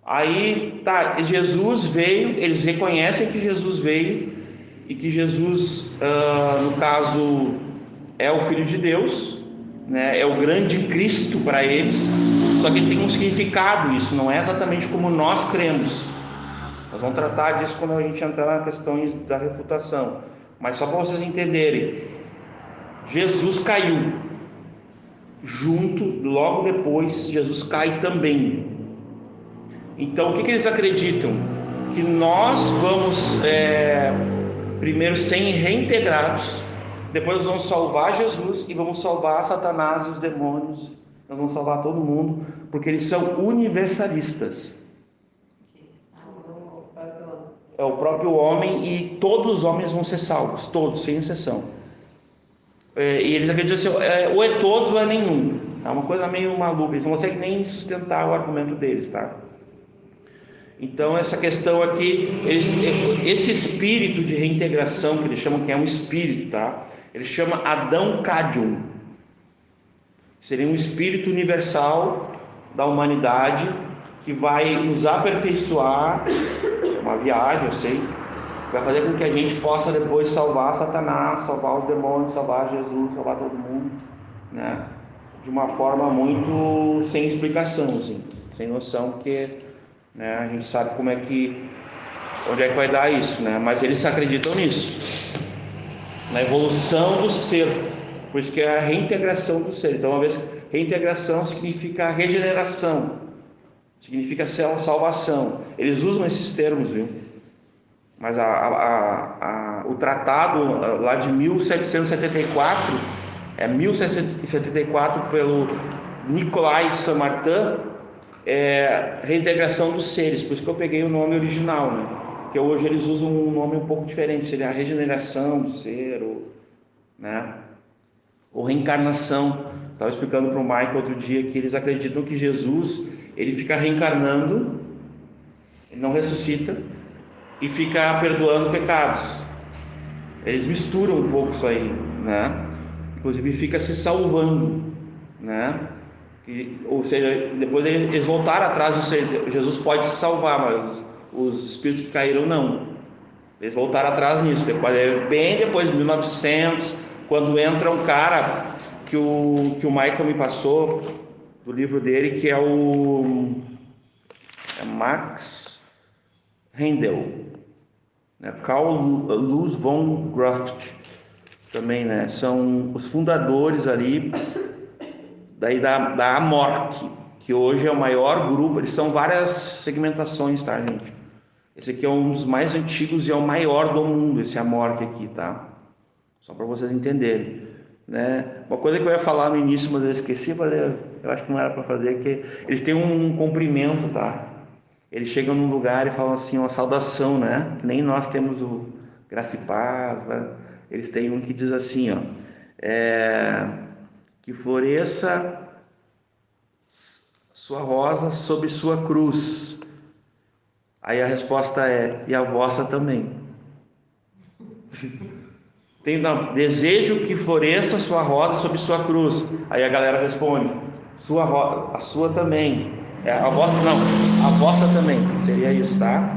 Aí, Jesus veio, eles reconhecem que Jesus veio, e que Jesus, no caso, é o Filho de Deus, né? É o grande Cristo para eles, só que tem um significado, isso não é exatamente como nós cremos. Nós vamos tratar disso quando a gente entrar na questão da refutação, mas só para vocês entenderem, Jesus caiu, logo depois, Jesus cai também. Então, o que eles acreditam? Que nós vamos primeiro ser reintegrados, depois nós vamos salvar Jesus e vamos salvar Satanás e os demônios, nós vamos salvar todo mundo, porque eles são universalistas. É o próprio homem, e todos os homens vão ser salvos, todos, sem exceção. E eles acreditam assim, ou é todos ou é nenhum. É uma coisa meio maluca, eles não conseguem nem sustentar o argumento deles, tá? Então, essa questão aqui, esse espírito de reintegração, que eles chamam, que é um espírito, tá? Ele chama Adão Cadium. Seria um espírito universal da humanidade que vai nos aperfeiçoar. É uma viagem, eu sei, que vai fazer com que a gente possa depois salvar Satanás, salvar os demônios, salvar Jesus, salvar todo mundo, né? De uma forma muito sem explicação, assim, sem noção, porque né? A gente sabe onde é que vai dar isso, né? Mas eles acreditam nisso, na evolução do ser, por isso que é a reintegração do ser. Então, uma vez reintegração significa regeneração, significa salvação. Eles usam esses termos, viu? Mas o tratado lá de 1774, 1774 pelo Nicolai Saint-Martin, é reintegração dos seres, por isso que eu peguei o nome original, né? Que hoje eles usam um nome um pouco diferente, seria a regeneração do ser, né? Ou reencarnação. Estava explicando para o Michael outro dia que eles acreditam que Jesus, ele fica reencarnando, ele não ressuscita e fica perdoando pecados. Eles misturam um pouco isso aí, né? Inclusive fica se salvando, né? Ou seja, depois eles voltaram atrás, Jesus pode se salvar, mas os espíritos que caíram não. Eles voltaram atrás nisso. Bem depois de 1900, quando entra um cara que o Michael me passou do livro dele, que é Max Rendel, né? Carl Luz von Graft também, né? São os fundadores ali daí da Amorc, que hoje é o maior grupo. Eles são várias segmentações, tá, gente? Esse aqui é um dos mais antigos e é o maior do mundo, esse Amorc aqui, tá? Só para vocês entenderem, né? Uma coisa que eu ia falar no início, mas eu esqueci, mas eu acho que não era para fazer, que eles têm um cumprimento, tá? Eles chegam num lugar e falam assim, uma saudação, né? Que nem nós temos o graça e paz, né? Eles têm um que diz assim, ó, que floresça sua rosa sob sua cruz. Aí a resposta é, e a vossa também. Desejo que floresça sua rosa sob sua cruz. Aí a galera responde, a sua também. A vossa não, a vossa também. Seria isso, tá?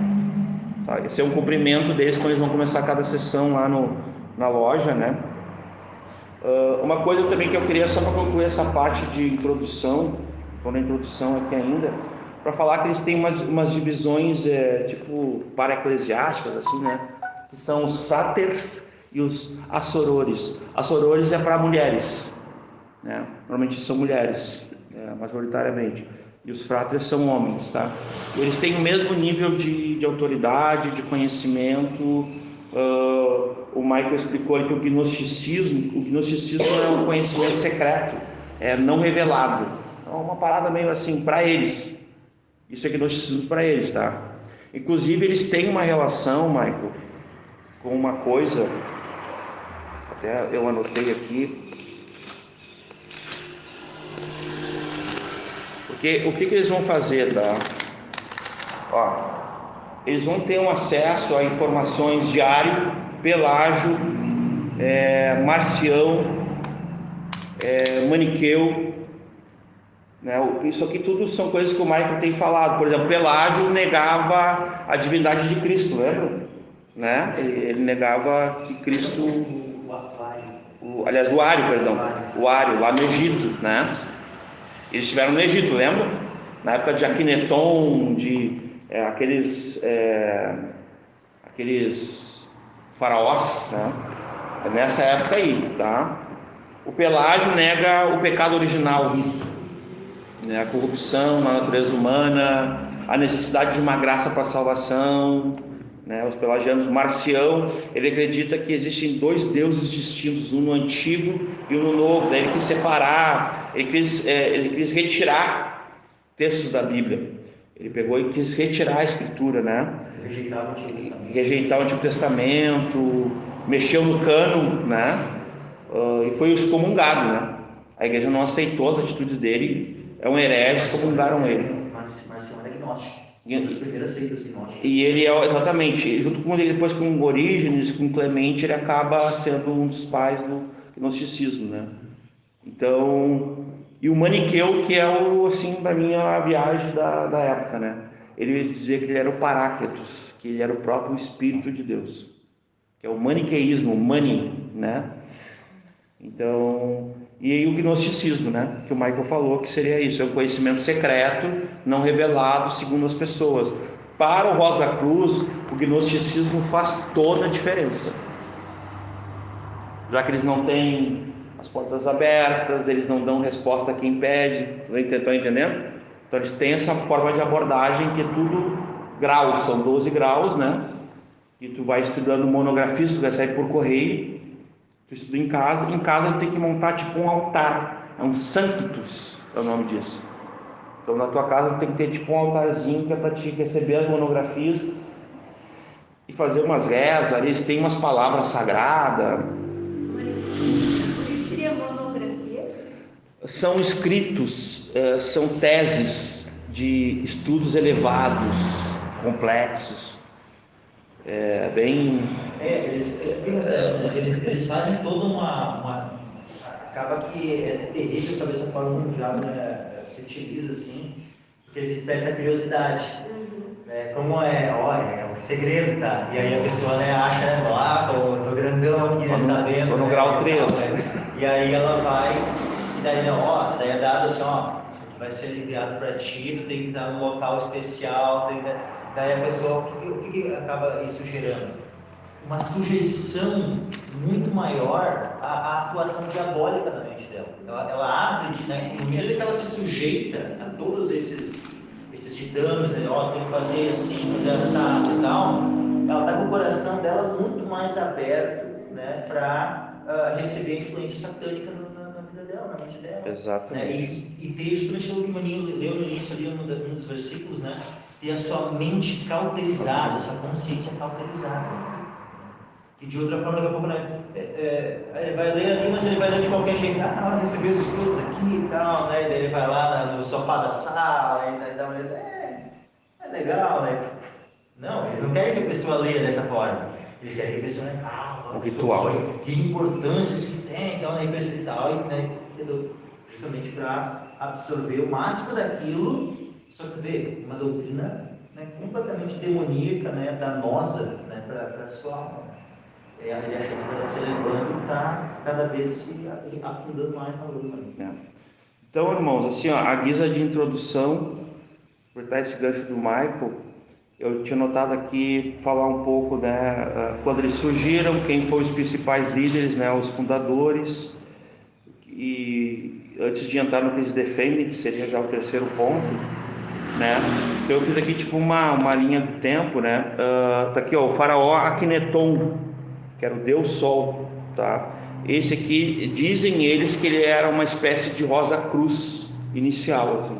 Esse é um cumprimento deles quando eles vão começar cada sessão lá na loja, né? Uma coisa também que eu queria, só para concluir essa parte de introdução, estou na introdução aqui ainda, para falar que eles têm umas divisões tipo para-eclesiásticas, assim, né? Que são os fraters e os assorores. Assorores é para mulheres, né? Normalmente são mulheres, majoritariamente. E os fraters são homens, tá? E eles têm o mesmo nível de autoridade, de conhecimento. O Michael explicou ali que o gnosticismo é um conhecimento secreto, não revelado. É uma parada meio assim para eles. Isso é gnosticismo para eles, tá? Inclusive eles têm uma relação, Michael, com uma coisa, até eu anotei aqui. Porque o que eles vão fazer, tá? Ó, eles vão ter um acesso a informações diário, Pelágio, Marcião, Maniqueu, né? Isso aqui tudo são coisas que o Michael tem falado. Por exemplo, Pelágio negava a divindade de Cristo, lembra? Né? Ele negava que Cristo, o Ário, lá no Egito, né? Eles estiveram no Egito, lembra? Na época de Aquineton, aqueles faraós, né? É nessa época aí, tá? O Pelágio nega o pecado original, né? A corrupção na natureza humana, a necessidade de uma graça para a salvação, né? Os pelagianos, Marcião, ele acredita que existem dois deuses distintos, um no Antigo e um no Novo. Daí ele quis separar, ele quis retirar textos da Bíblia. Ele pegou e quis retirar a Escritura, né? Rejeitar o Antigo Testamento, mexeu no cânon, né? E foi excomungado, né? A igreja não aceitou as atitudes dele, é um herege, excomungaram ele. Marcião era gnóstico. Das primeiras seitas gnósticas. E ele exatamente, junto com ele, depois com Orígenes, com Clemente, ele acaba sendo um dos pais do gnosticismo, né? Então, e o Maniqueu, que é assim, para mim, a viagem da época, né? Ele dizia que ele era o Paráclitos, que ele era o próprio Espírito de Deus, que é o maniqueísmo, né? Então, E aí o gnosticismo, né? Que o Michael falou que seria isso, é um conhecimento secreto, não revelado segundo as pessoas. Para o Rosa Cruz, o gnosticismo faz toda a diferença. Já que eles não têm as portas abertas, eles não dão resposta a quem pede, estão entendendo? Então eles têm essa forma de abordagem que é tudo graus, são 12 graus, né? E tu vai estudando monografias, tu vai sair por correio, tu estuda em casa tu tem que montar tipo um altar, é um sanctus, é o nome disso. Então na tua casa tu tem que ter tipo um altarzinho que é para te receber as monografias e fazer umas rezas ali, eles têm umas palavras sagradas. Seria monografia? São escritos, são teses de estudos elevados, complexos, eles fazem toda acaba que é terrível saber essa forma como o diabo, né, se utiliza assim, porque ele desperta a curiosidade. Como é o segredo, tá? E aí a pessoa, né, acha, né, tô grandão aqui, né, sabendo. Tô no grau 3. E aí ela vai, e daí, daí é dado assim, isso aqui vai ser enviado para ti, tu tem que estar num local especial, daí a pessoa, o que acaba isso gerando? Uma sujeição muito maior à atuação diabólica da mente dela. Ela abre, né, no medida que ela se sujeita a todos esses ditames, né, tem que fazer assim, fazer assado e tal, ela está com o coração dela muito mais aberto, né, para receber a influência satânica na vida dela, na mente dela. Exatamente. Né? E ter justamente aquilo que o Maninho leu no início, ali, um dos versículos, né, ter a sua mente cauterizada, a sua consciência cauterizada. Que de outra forma, daqui a pouco, né, ele vai ler ali, mas ele vai ler de qualquer jeito. Recebeu os estudos aqui e tal, né? E daí ele vai lá no sofá da sala, e dá uma olhada, é legal, né? Não, eles não querem que a pessoa leia dessa forma. Eles querem que a pessoa, né, o ritual. Que importâncias que tem, então, na empresa e tal, né, justamente para absorver o máximo daquilo, só que vê, uma doutrina, né, completamente demoníaca, né, danosa, né, para a sua alma. Ele achando que ela se elevando e está cada vez se afundando mais na lua. Então, irmãos, assim, a guisa de introdução, por dar esse gancho do Michael, eu tinha notado aqui falar um pouco, né, quando eles surgiram, quem foram os principais líderes, né, os fundadores, e antes de entrar no que eles defendem, que seria já o terceiro ponto, né, então eu fiz aqui tipo uma linha do tempo, né, tá aqui, ó, o faraó Akhenaton, que era o Deus Sol, tá? Esse aqui, dizem eles que ele era uma espécie de Rosa Cruz inicial, assim.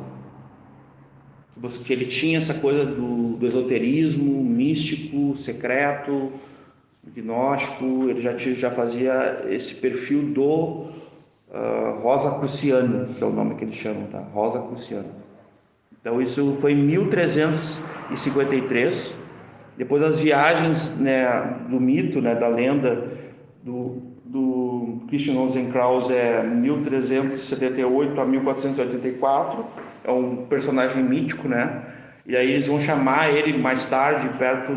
Que ele tinha essa coisa do esoterismo, místico, secreto, gnóstico, ele já fazia esse perfil do Rosa Cruciano, que é o nome que eles chamam, tá? Rosa Cruciano. Então isso foi em 1353, depois das viagens, né, do mito, né, da lenda do Christian Rosenkrantz, 1378 a 1484, é um personagem mítico, né? E aí eles vão chamar ele mais tarde, perto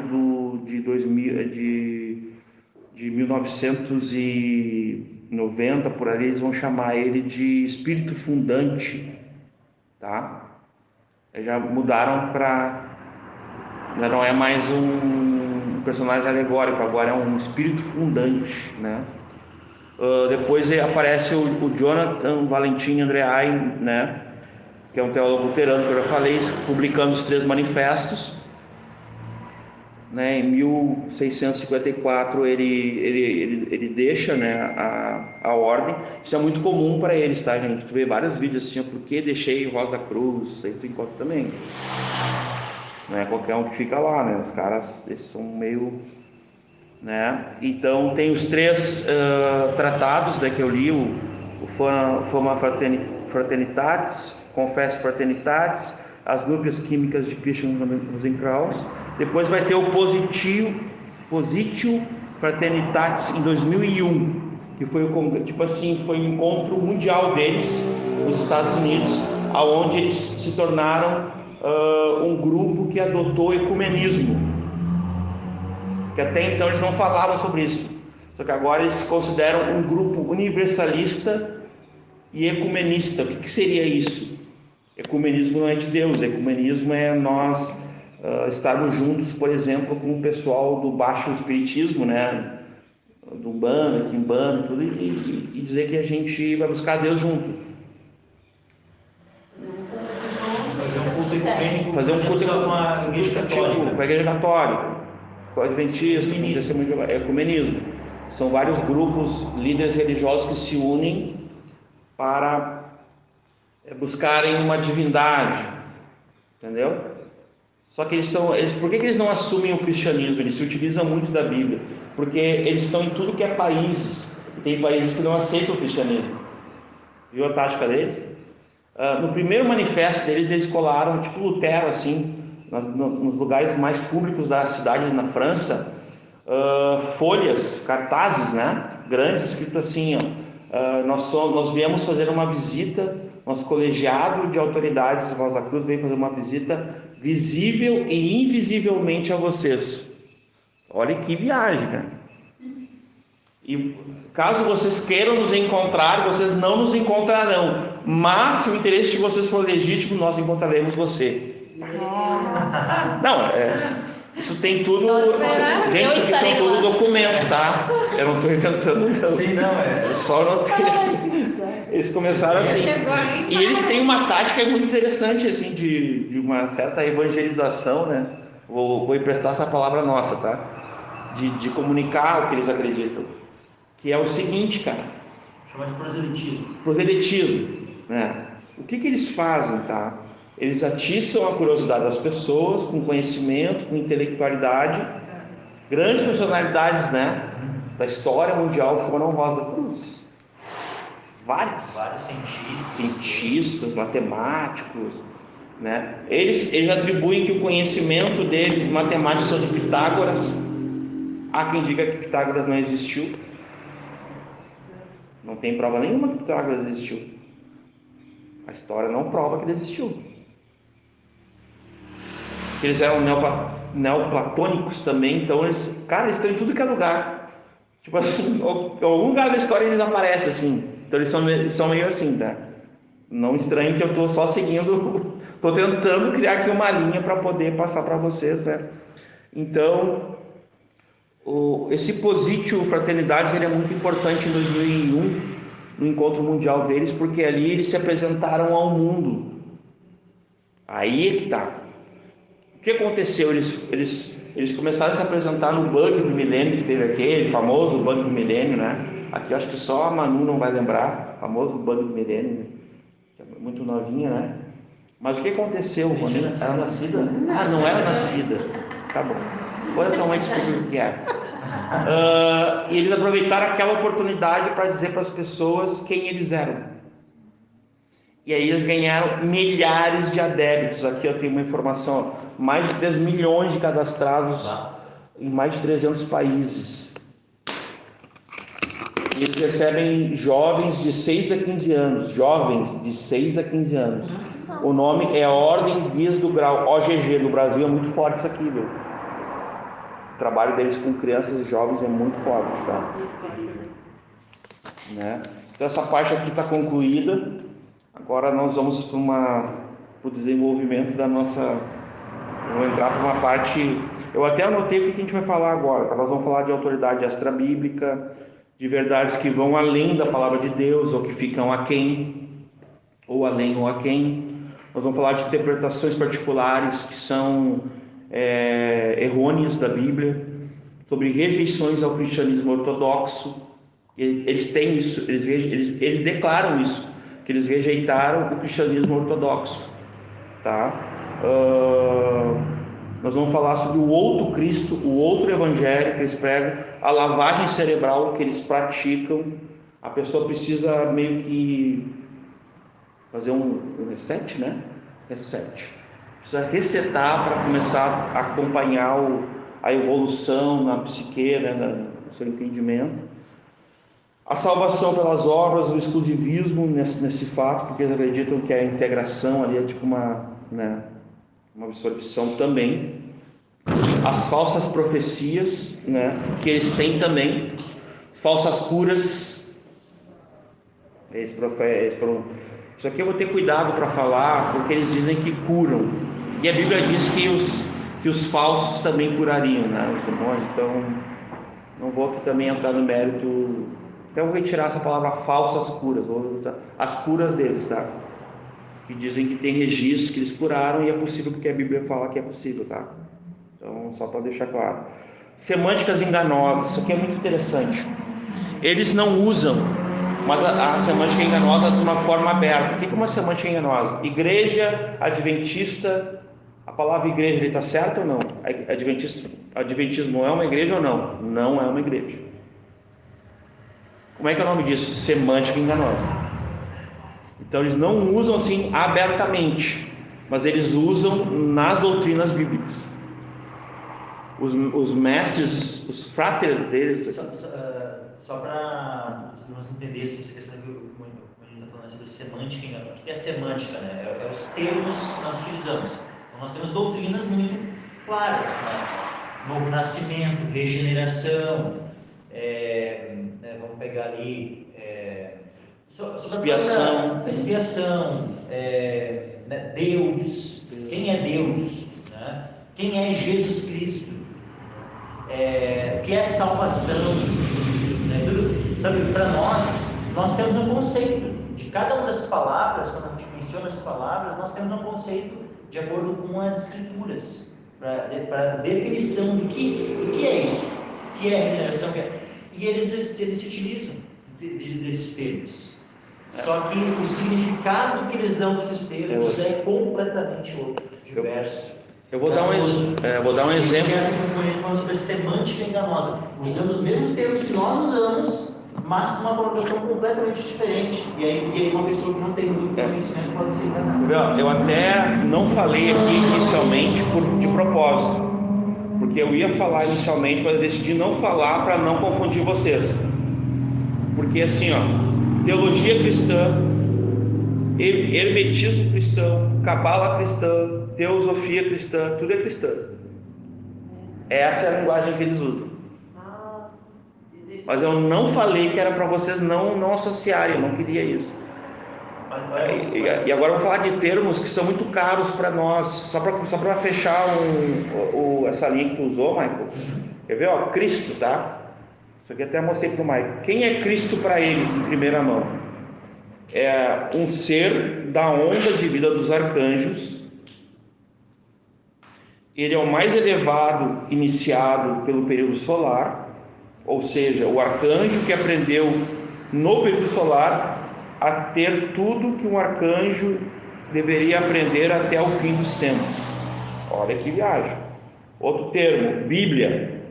de 1990, por ali, eles vão chamar ele de espírito fundante, tá? Eles já mudaram para... já não é mais um personagem alegórico, agora é um espírito fundante, né? Depois aparece o Jonathan Valentim Andreae, né, que é um teólogo luterano que eu já falei, publicando os 3 manifestos, né? Em 1654 ele deixa, né, a ordem. Isso é muito comum para eles, tá, gente? Tu vê vários vídeos assim, por que deixei Rosa Cruz, aí tu encontra também. Não é qualquer um que fica lá, né? Os caras, eles são meio, né? Então tem os 3 tratados, né, que eu li, o Fama Fraternitatis, Confessio Fraternitatis, as núcleas químicas de Christian Rosenkrantz. Depois vai ter o Positio Fraternitatis em 2001, que foi tipo assim, foi um encontro mundial deles nos Estados Unidos, aonde eles se tornaram um grupo que adotou o ecumenismo, que até então eles não falavam sobre isso, só que agora eles se consideram um grupo universalista e ecumenista. O que seria isso? Ecumenismo não é de Deus. Ecumenismo é nós estarmos juntos, por exemplo, com o pessoal do baixo espiritismo, né? Do Umbanda, Quimbanda, tudo, e dizer que a gente vai buscar Deus junto. Fazer um culto ecumênico. Fazer um culto com a igreja católica. Com a igreja católica, com o adventista, com o testemunho de Jeová. É ecumenismo. São vários grupos, líderes religiosos que se unem para buscarem uma divindade, entendeu? Só que por que eles não assumem o cristianismo? Eles se utilizam muito da Bíblia, porque eles estão em tudo que é países, e tem países que não aceitam o cristianismo. Viu a tática deles? No primeiro manifesto deles, eles colaram, tipo Lutero, assim, nos lugares mais públicos da cidade, na França, folhas, cartazes, né, grandes, escrito assim, nós viemos fazer uma visita, nosso colegiado de autoridades de Voz da Cruz veio fazer uma visita visível e invisivelmente a vocês. Olha que viagem, cara. E caso vocês queiram nos encontrar, vocês não nos encontrarão, mas se o interesse de vocês for legítimo, nós encontraremos você. Não, isso tem tudo. Gente, isso aqui são tudo documentos, tá? Eu não estou inventando, não. Sim, não é. Eu só notei. Eles começaram assim. E eles têm uma tática muito interessante, assim, de uma certa evangelização, né? Vou emprestar essa palavra nossa, tá? De comunicar o que eles acreditam. Que é o seguinte, cara. Chama de proselitismo. Proselitismo, né? O que eles fazem, tá? Eles atiçam a curiosidade das pessoas com conhecimento, com intelectualidade. Grandes personalidades, né, da história mundial foram Rosa Cruz. Vários cientistas, matemáticos, né? Eles atribuem que o conhecimento deles, matemáticos, são de Pitágoras. Há quem diga que Pitágoras não existiu. Não tem prova nenhuma que Pitágoras existiu. A história não prova que ele existiu. Eles eram neoplatônicos também, então eles estão em tudo que é lugar. Tipo assim, em algum lugar da história eles aparecem assim. Então eles são meio assim, tá? Não estranhe que eu estou só seguindo, estou tentando criar aqui uma linha para poder passar para vocês, né? Então, esse Positio Fraternidades, ele é muito importante em 2001, no encontro mundial deles, porque ali eles se apresentaram ao mundo. Aí é que tá. O que aconteceu? Eles começaram a se apresentar no Bug do Milênio, que teve aquele famoso Bug do Milênio, né? Aqui eu acho que só a Manu não vai lembrar, famoso Bug do Milênio, que é muito novinha, né? Mas o que aconteceu, Rony? Era nascida? Ah, não era nascida. Tá bom. Agora a tua mãe explica o que é. E eles aproveitaram aquela oportunidade para dizer para as pessoas quem eles eram. E aí eles ganharam milhares de adeptos. Aqui eu tenho uma informação, mais de 3 milhões de cadastrados em mais de 300 países. E eles recebem jovens de 6 a 15 anos. O nome é Ordem Guias do Grau, OGG. No Brasil é muito forte isso aqui, viu? O trabalho deles com crianças e jovens é muito forte, tá? Né? Então essa parte aqui está concluída. Agora nós vamos para o desenvolvimento da nossa... Vou entrar para uma parte... Eu até anotei o que a gente vai falar agora. Nós vamos falar de autoridade extra-bíblica, de verdades que vão além da palavra de Deus, ou que ficam aquém, ou além ou aquém. Nós vamos falar de interpretações particulares que são errôneas da Bíblia, sobre rejeições ao cristianismo ortodoxo. Eles têm isso, eles declaram isso, que eles rejeitaram o cristianismo ortodoxo, tá? Nós vamos falar sobre o outro Cristo, o outro evangelho que eles pregam, a lavagem cerebral que eles praticam. A pessoa precisa meio que fazer um reset, né? Precisa resetar para começar a acompanhar a evolução na psique, né? No seu entendimento. A salvação pelas obras, o exclusivismo nesse fato, porque eles acreditam que a integração ali é tipo uma absorção também. As falsas profecias, né, que eles têm também. Falsas curas, Isso aqui eu vou ter cuidado para falar, porque eles dizem que curam. E a Bíblia diz que os falsos também curariam, né? Os demônios. Então, não vou aqui também entrar no mérito. Então, eu vou retirar essa palavra falsas curas, as curas deles, tá? Que dizem que tem registros que eles curaram e é possível porque a Bíblia fala que é possível, tá? Então, só para deixar claro. Semânticas enganosas, isso aqui é muito interessante. Eles não usam, mas a semântica enganosa de uma forma aberta. O que é uma semântica enganosa? Igreja adventista, a palavra igreja ele está certa ou não? Adventismo é uma igreja ou não? Não é uma igreja. Como é que é o nome disso? Semântica enganosa. Então eles não usam assim abertamente, mas eles usam nas doutrinas bíblicas. Os mestres, os fráteres deles. Só para nós entender essa questão que o Murilo está falando sobre semântica, o que é semântica, né? É os termos que nós utilizamos. Então, nós temos doutrinas muito claras, né? Novo nascimento, regeneração, vamos pegar ali expiação, né? Deus, quem é Deus, né? Quem é Jesus Cristo, o que é salvação, né? Tudo, sabe, para nós temos um conceito de cada uma dessas palavras. Quando a gente menciona essas palavras, nós temos um conceito de acordo com as Escrituras, para definição do que é isso, o que é regeneração, e eles se utilizam desses termos. Só que o significado que eles dão desses termos é completamente outro, diverso. Eu vou dar um exemplo. É a questão que a gente fala sobre semântica enganosa, usando os mesmos termos que nós usamos, mas com uma conotação completamente diferente. E aí uma pessoa que não tem muito conhecimento pode ser enganada. Eu até não falei aqui inicialmente de propósito, porque eu ia falar inicialmente, mas eu decidi não falar para não confundir vocês. Porque assim, teologia cristã, hermetismo cristão, cabala cristã, teosofia cristã, tudo é cristã. Essa é a linguagem que eles usam. Mas eu não falei que era para vocês não associarem, eu não queria isso. E agora eu vou falar de termos que são muito caros para nós, só para fechar essa linha que tu usou, Michael. Quer ver? Cristo, tá? Isso aqui até mostrei para o Michael. Quem é Cristo para eles em primeira mão? É um ser da onda de vida dos arcanjos. Ele é o mais elevado iniciado pelo período solar, ou seja, o arcanjo que aprendeu no período solar a ter tudo que um arcanjo deveria aprender até o fim dos tempos. Olha que viagem. Outro termo, Bíblia.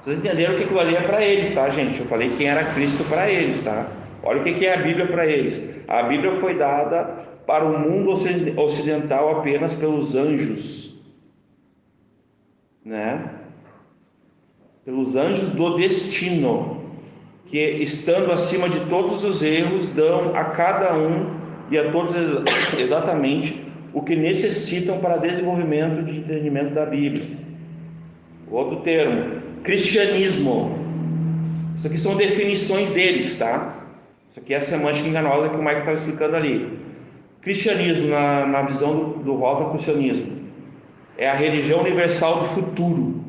Vocês entenderam que aquilo ali é para eles, tá, gente? Eu falei quem era Cristo para eles, tá? Olha o que é a Bíblia para eles. A Bíblia foi dada para o mundo ocidental apenas pelos anjos, né? Pelos anjos do destino, que estando acima de todos os erros, dão a cada um e a todos exatamente o que necessitam para desenvolvimento de entendimento da Bíblia. Outro termo, cristianismo. Isso aqui são definições deles, tá? Isso aqui é a semântica enganosa que o Michael está explicando ali. Cristianismo, na visão do Rosacrucianismo, é a religião universal do futuro,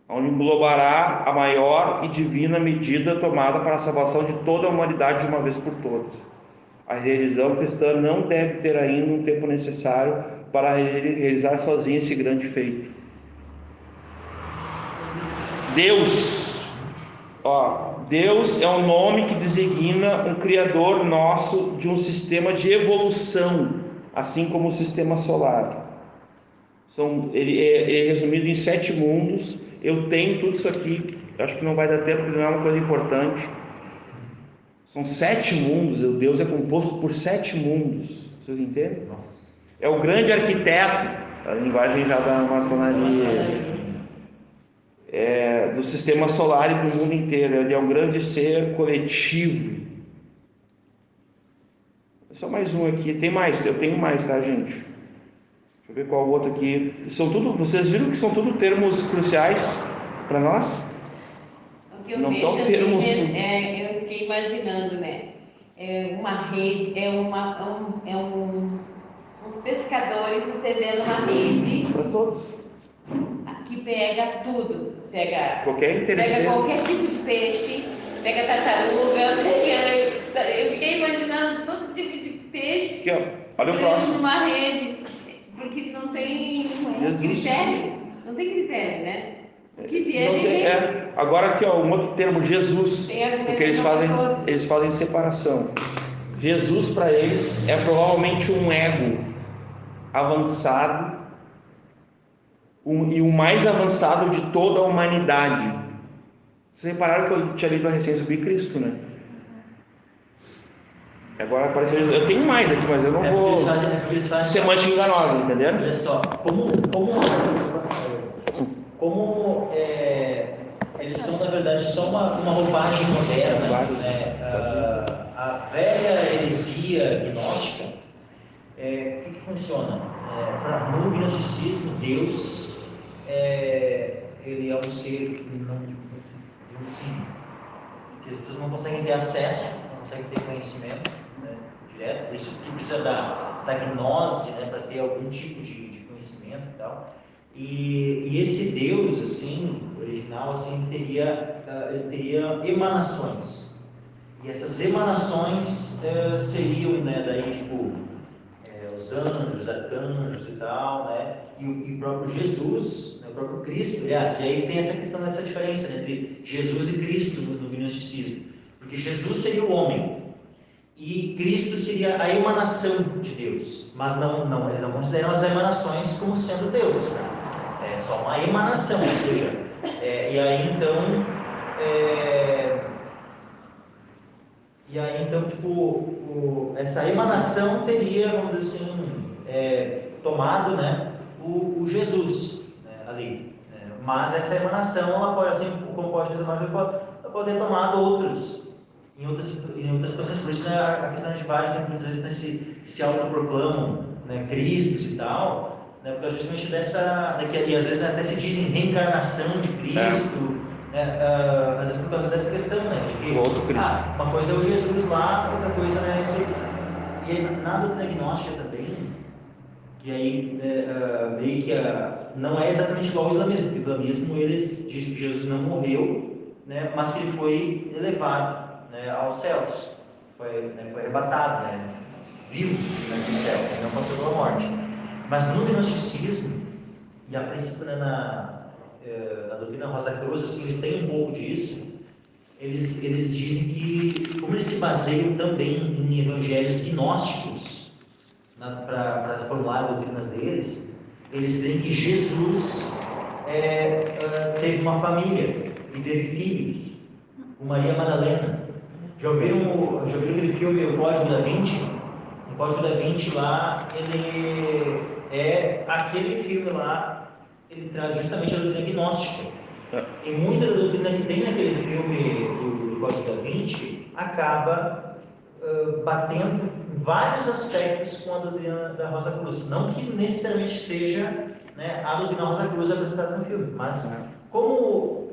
onde englobará a maior e divina medida tomada para a salvação de toda a humanidade de uma vez por todas. A religião cristã não deve ter ainda um tempo necessário para realizar sozinha esse grande feito. Deus é um nome que designa um criador nosso de um sistema de evolução, assim como o sistema solar. Ele é resumido em 7 mundos. Eu tenho tudo isso aqui, acho que não vai dar tempo, porque não é uma coisa importante. São 7 mundos, Deus é composto por 7 mundos, vocês entendem? Nossa. É o grande arquiteto, a linguagem já da maçonaria, do sistema solar e do mundo inteiro. Ele é um grande ser coletivo. Só mais um aqui, tem mais, eu tenho mais, tá, gente? Deixa eu ver qual outro aqui. Vocês viram que são tudo termos cruciais para nós? O que eu Não vejo são termos. eu fiquei imaginando, né? É uma rede, uns pescadores estendendo uma rede Para todos. que pega tudo. Pega Qualquer interesseiro. qualquer tipo de peixe, pega tartaruga, eu fiquei imaginando todo tipo de peixe Aqui, ó. Olha o preso próximo. numa rede, porque não tem critério, não tem critério, né? O que vier, Não tem, Agora aqui, ó, um outro termo, Jesus. Tem argumento Porque eles fazem separação. Jesus para eles é provavelmente um ego avançado e o mais avançado de toda a humanidade. Vocês repararam que eu tinha lido a recém sobre Cristo, né? Agora apareceu. Eu tenho mais aqui, mas eu não vou. Eles fazem Semântica enganosa, entenderam? Olha só, eles são na verdade só uma roupagem moderna, né? A velha heresia gnóstica, o que funciona? No gnosticismo, Deus ele é um ser que não, assim, que as pessoas não conseguem ter acesso, não conseguem ter conhecimento, né, direto, por isso que precisa da gnose, né, para ter algum tipo de conhecimento e tal. E esse Deus, assim, original, assim, ele teria emanações. E essas emanações seriam, né, daí, tipo, os anjos, arcanjos e tal, né? E o próprio Jesus, né, o próprio Cristo, aliás, e aí tem essa questão dessa diferença, né, entre Jesus e Cristo no gnosticismo. Porque Jesus seria o homem e Cristo seria a emanação de Deus, mas eles não consideram as emanações como sendo Deus, né? É só uma emanação, ou seja, tipo, essa emanação teria, vamos dizer assim, tomado, né, o Jesus, né, ali. Mas essa emanação, ela pode, assim como pode ter tomado, ela pode ter tomado outros, em outras coisas. Por isso, né, a questão de vários, né, muitas vezes se autoproclamam, né, Cristos e tal, né, porque justamente e às vezes até se dizem reencarnação de Cristo. Às vezes por causa dessa questão, né, de que uma coisa é o Jesus lá, outra coisa é e aí, na doutrina gnóstica também, que aí meio que não é exatamente igual ao islamismo, porque o islamismo eles dizem que Jesus não morreu, né, mas que ele foi elevado, né, aos céus, foi arrebatado, né, vivo, né, do céu, não passou pela morte. Mas no gnosticismo, e a princípio, né, na doutrina Rosa Cruz, assim, eles têm um pouco disso. Eles dizem que, como eles se baseiam também em evangelhos gnósticos para formular as doutrinas deles, eles dizem que Jesus teve uma família e teve filhos com Maria Madalena. Já ouviram aquele filme O Código da Vinci? O Código da Vinci lá, ele aquele filme lá, ele traz justamente a doutrina gnóstica. E muita da doutrina que tem naquele filme do Código da Vinci acaba batendo em vários aspectos com a doutrina da Rosa Cruz. Não que necessariamente seja, né, a doutrina Rosa Cruz apresentada no filme, mas como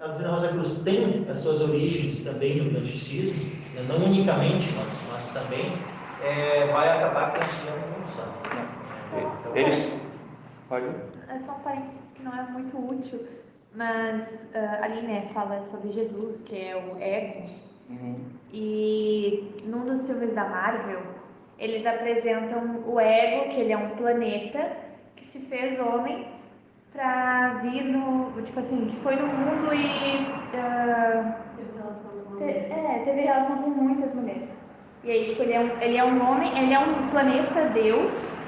a doutrina Rosa Cruz tem as suas origens também no gnosticismo, né, não unicamente, mas também vai acabar conciliando muito, sabe? Eles. Pode? É só um parênteses que não é muito útil, mas ali, né, fala sobre Jesus, que é o ego, e num dos filmes da Marvel, eles apresentam o ego, que ele é um planeta que se fez homem pra vir tipo assim, que foi no mundo e teve relação com muitas mulheres. E aí, tipo, ele é um homem, ele é um planeta Deus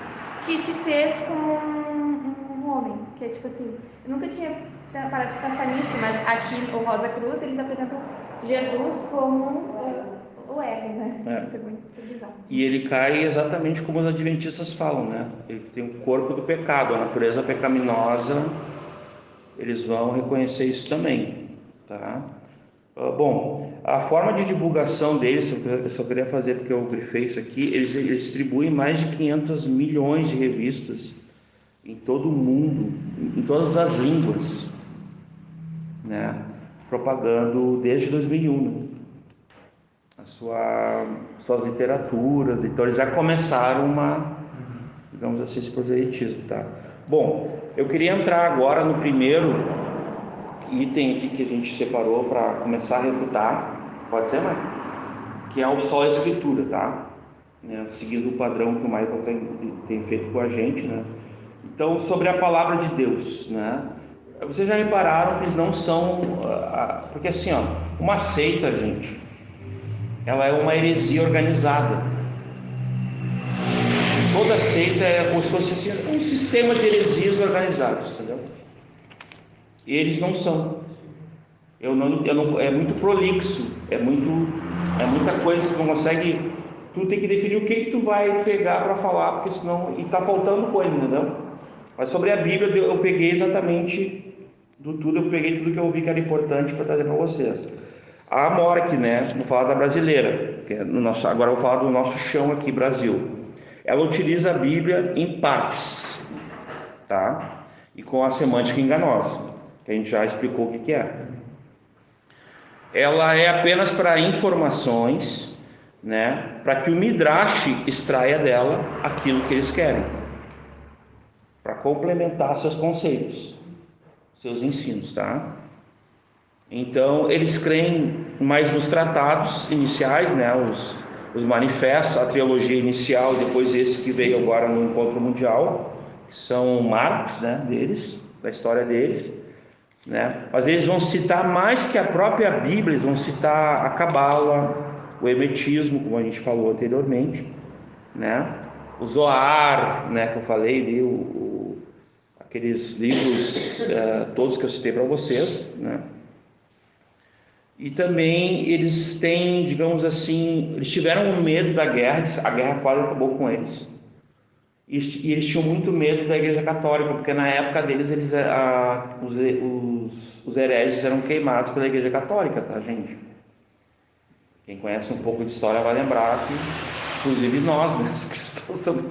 que se fez com um homem, que é tipo assim, eu nunca tinha parado de pensar nisso, mas aqui o Rosa Cruz, eles apresentam Jesus como o ego, né? Isso é muito bizarro. E ele cai exatamente como os adventistas falam, né? Ele tem o corpo do pecado, a natureza pecaminosa, eles vão reconhecer isso também, tá? Bom, a forma de divulgação deles, eu só queria fazer porque eu grifei isso aqui, eles distribuem mais de 500 milhões de revistas em todo o mundo, em todas as línguas, né? Propagando desde 2001, né? suas literaturas. Então eles já começaram digamos assim, esse proselitismo, tá? Bom, eu queria entrar agora no primeiro item aqui que a gente separou para começar a refutar. Pode ser, Michael? Que é só a escritura, tá? Seguindo o padrão que o Michael tem feito com a gente, né? Então, sobre a palavra de Deus, né? Vocês já repararam que eles não são... Porque assim, ó, uma seita, gente, ela é uma heresia organizada. Toda seita é como se fosse assim, um sistema de heresias organizados, entendeu? E eles não são. Eu não, é muito prolixo, é muita coisa que tu não consegue. Tu tem que definir o que tu vai pegar para falar, porque senão. E tá faltando coisa, entendeu? Mas sobre a Bíblia eu peguei exatamente eu peguei tudo que eu vi que era importante para trazer para vocês. A Amorque, né? Vou falar da brasileira, que é agora eu vou falar do nosso chão aqui, Brasil. Ela utiliza a Bíblia em partes, tá? E com a semântica enganosa, que a gente já explicou o que é. Ela é apenas para informações, né? Para que o Midrash extraia dela aquilo que eles querem, para complementar seus conceitos, seus ensinos, tá? Então eles creem mais nos tratados iniciais, né? Os manifestos, a trilogia inicial, depois esse que veio agora no Encontro Mundial, que são marcos, né, deles, da história deles, né? Mas eles vão citar mais que a própria Bíblia, eles vão citar a Cabala, o Hermetismo, como a gente falou anteriormente, né? O Zohar, né, que eu falei ali, aqueles livros todos que eu citei para vocês, né? E também eles têm, digamos assim, eles tiveram medo da guerra, a guerra quase acabou com eles. E eles tinham muito medo da Igreja Católica, porque na época deles os hereges eram queimados pela Igreja Católica, tá, gente? Quem conhece um pouco de história vai lembrar que, inclusive nós, né, os cristãos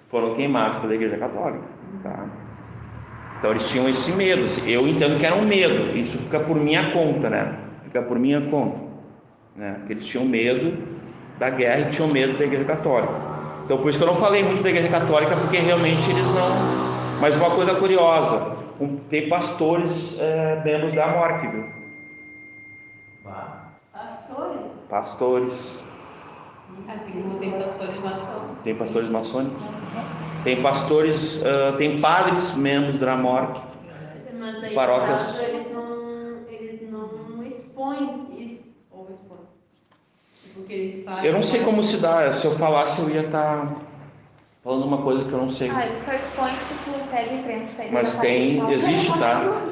foram queimados pela Igreja Católica, tá? Então eles tinham esse medo. Eu entendo que era um medo, isso fica por minha conta, né? Fica por minha conta, né? Eles tinham medo da guerra e tinham medo da Igreja Católica. Então por isso que eu não falei muito da Igreja Católica, porque realmente eles não. Mas uma coisa curiosa, tem pastores membros da Amorque, viu? Pastores. Assim como tem pastores maçônicos. Tem pastores maçônicos. Tem pastores, tem padres membros da Amorque. Mas daí, Paróquias. Eles não expõem isso, ou expõem. Tipo, que eles fazem. Eu não sei como se dá, se eu falasse eu ia estar falando uma coisa que eu não sei. Ele só expõe se tu pega e frente. Mas existe, tá?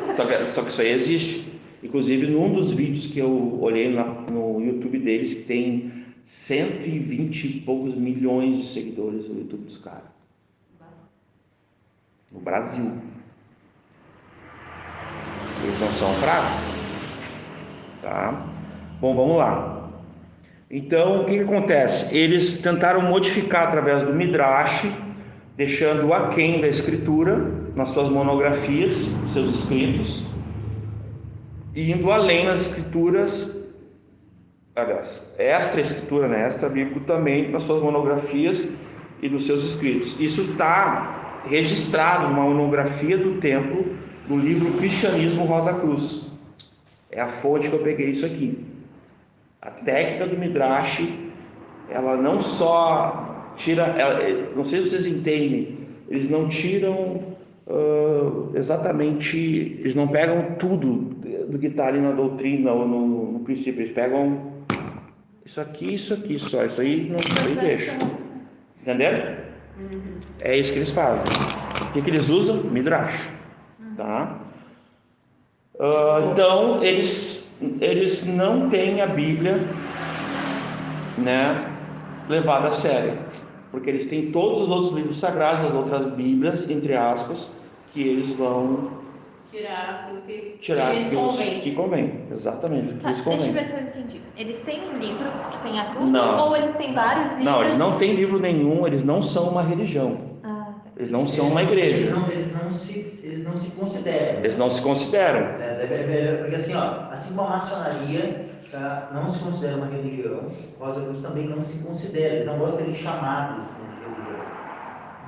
Só que isso aí existe. Inclusive, num dos vídeos que eu olhei no YouTube deles, que tem 120 e poucos milhões de seguidores no YouTube dos caras. No Brasil. Eles não são fracos. Tá? Bom, vamos lá. Então, o que acontece? Eles tentaram modificar através do Midrash, deixando aquém da escritura, nas suas monografias, nos seus escritos, e indo além nas escrituras, aliás, extra escritura, né? Extra bíblico também, nas suas monografias e nos seus escritos. Isso está registrado numa monografia do templo, no livro Cristianismo Rosa Cruz. É a fonte que eu peguei isso aqui. A técnica do Midrash, ela não só tira, não sei se vocês entendem, eles não tiram exatamente, eles não pegam tudo do que está ali na doutrina ou no princípio, eles pegam isso aqui só, isso aí não aí deixa. Entenderam? É isso que eles fazem. O que eles usam? Midrash. Tá? Então eles não têm a Bíblia, né, levada a sério, porque eles têm todos os outros livros sagrados, as outras Bíblias, entre aspas, que eles vão tirar que convém, exatamente, que lhes convém. Deixa eu ver se eu entendi. Eles têm um livro que tenha tudo, não. Ou eles têm vários livros? Não, eles não têm livro nenhum, eles não são uma religião. Eles não são uma igreja. Eles não se consideram. Eles não se consideram. Porque assim, ó, assim como a maçonaria, não se considera uma religião, Rosa Cruz também não se considera, eles não gostam de serem chamados de religião.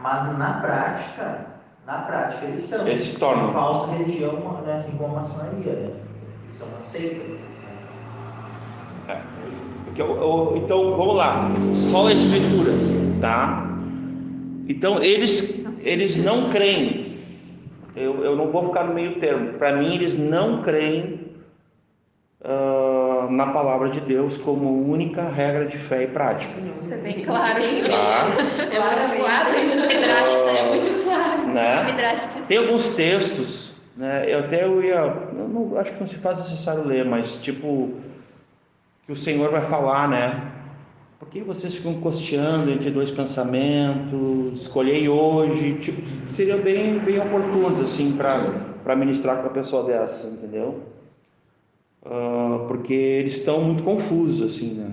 Mas na prática eles são. Eles se tornam. Uma falsa religião, né, assim como a maçonaria, né? Eles são uma seita. Então, vamos lá. Só a Escritura, tá? Então, eles não creem. Eu não vou ficar no meio termo. Para mim, eles não creem na palavra de Deus como única regra de fé e prática. Isso é bem claro, hein? Tá? É muito claro, o Midrash é muito claro. Né? O Midrash diz. Tem alguns textos, né? Eu não, acho que não se faz necessário ler, mas tipo que o Senhor vai falar, né? Por que vocês ficam costeando entre dois pensamentos? Escolhei hoje, tipo, seria bem oportuno assim para ministrar com uma pessoa dessa, entendeu? Porque eles estão muito confusos assim, né?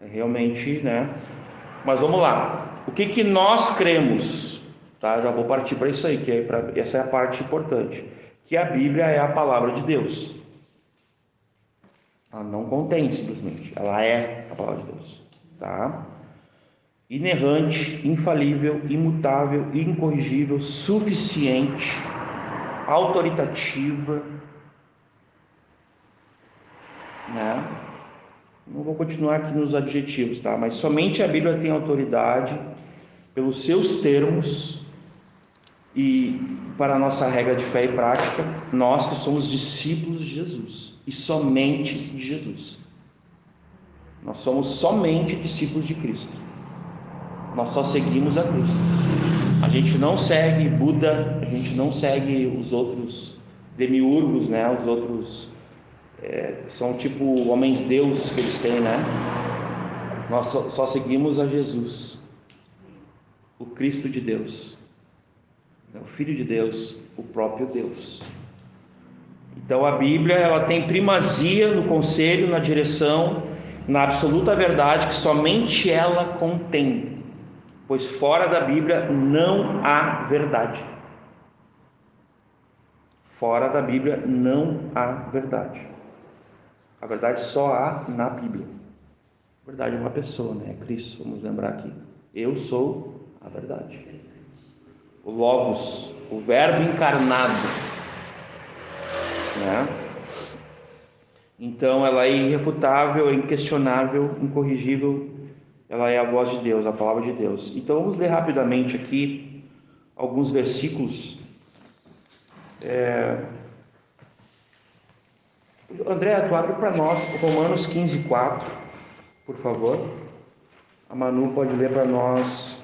Realmente, né? Mas vamos lá. O que nós cremos? Tá? Já vou partir para isso aí, essa é a parte importante. Que a Bíblia é a palavra de Deus. Ela não contém simplesmente, ela é a palavra de Deus, tá? Inerrante, infalível, imutável, incorrigível, suficiente, autoritativa, né? Não vou continuar aqui nos adjetivos, tá? Mas somente a Bíblia tem autoridade pelos seus termos e para a nossa regra de fé e prática, nós que somos discípulos de Jesus e somente de Jesus. Nós somos somente discípulos de Cristo. Nós só seguimos a Cristo. A gente não segue Buda, a gente não segue os outros demiurgos, né? Os outros são tipo homens-deus que eles têm, né? Nós só seguimos a Jesus, o Cristo de Deus, o Filho de Deus, o próprio Deus. Então a Bíblia, ela tem primazia no conselho, na direção, na absoluta verdade que somente ela contém, pois fora da Bíblia não há verdade. Fora da Bíblia não há verdade. A verdade só há na Bíblia. A verdade é uma pessoa, né? É Cristo, vamos lembrar aqui. Eu sou a verdade. O Logos, o Verbo encarnado, né? Então ela é irrefutável, é inquestionável, incorrigível. Ela é a voz de Deus, a palavra de Deus. Então vamos ler rapidamente aqui alguns versículos. André, tu abre para nós Romanos 15:4, por favor. A Manu pode ler para nós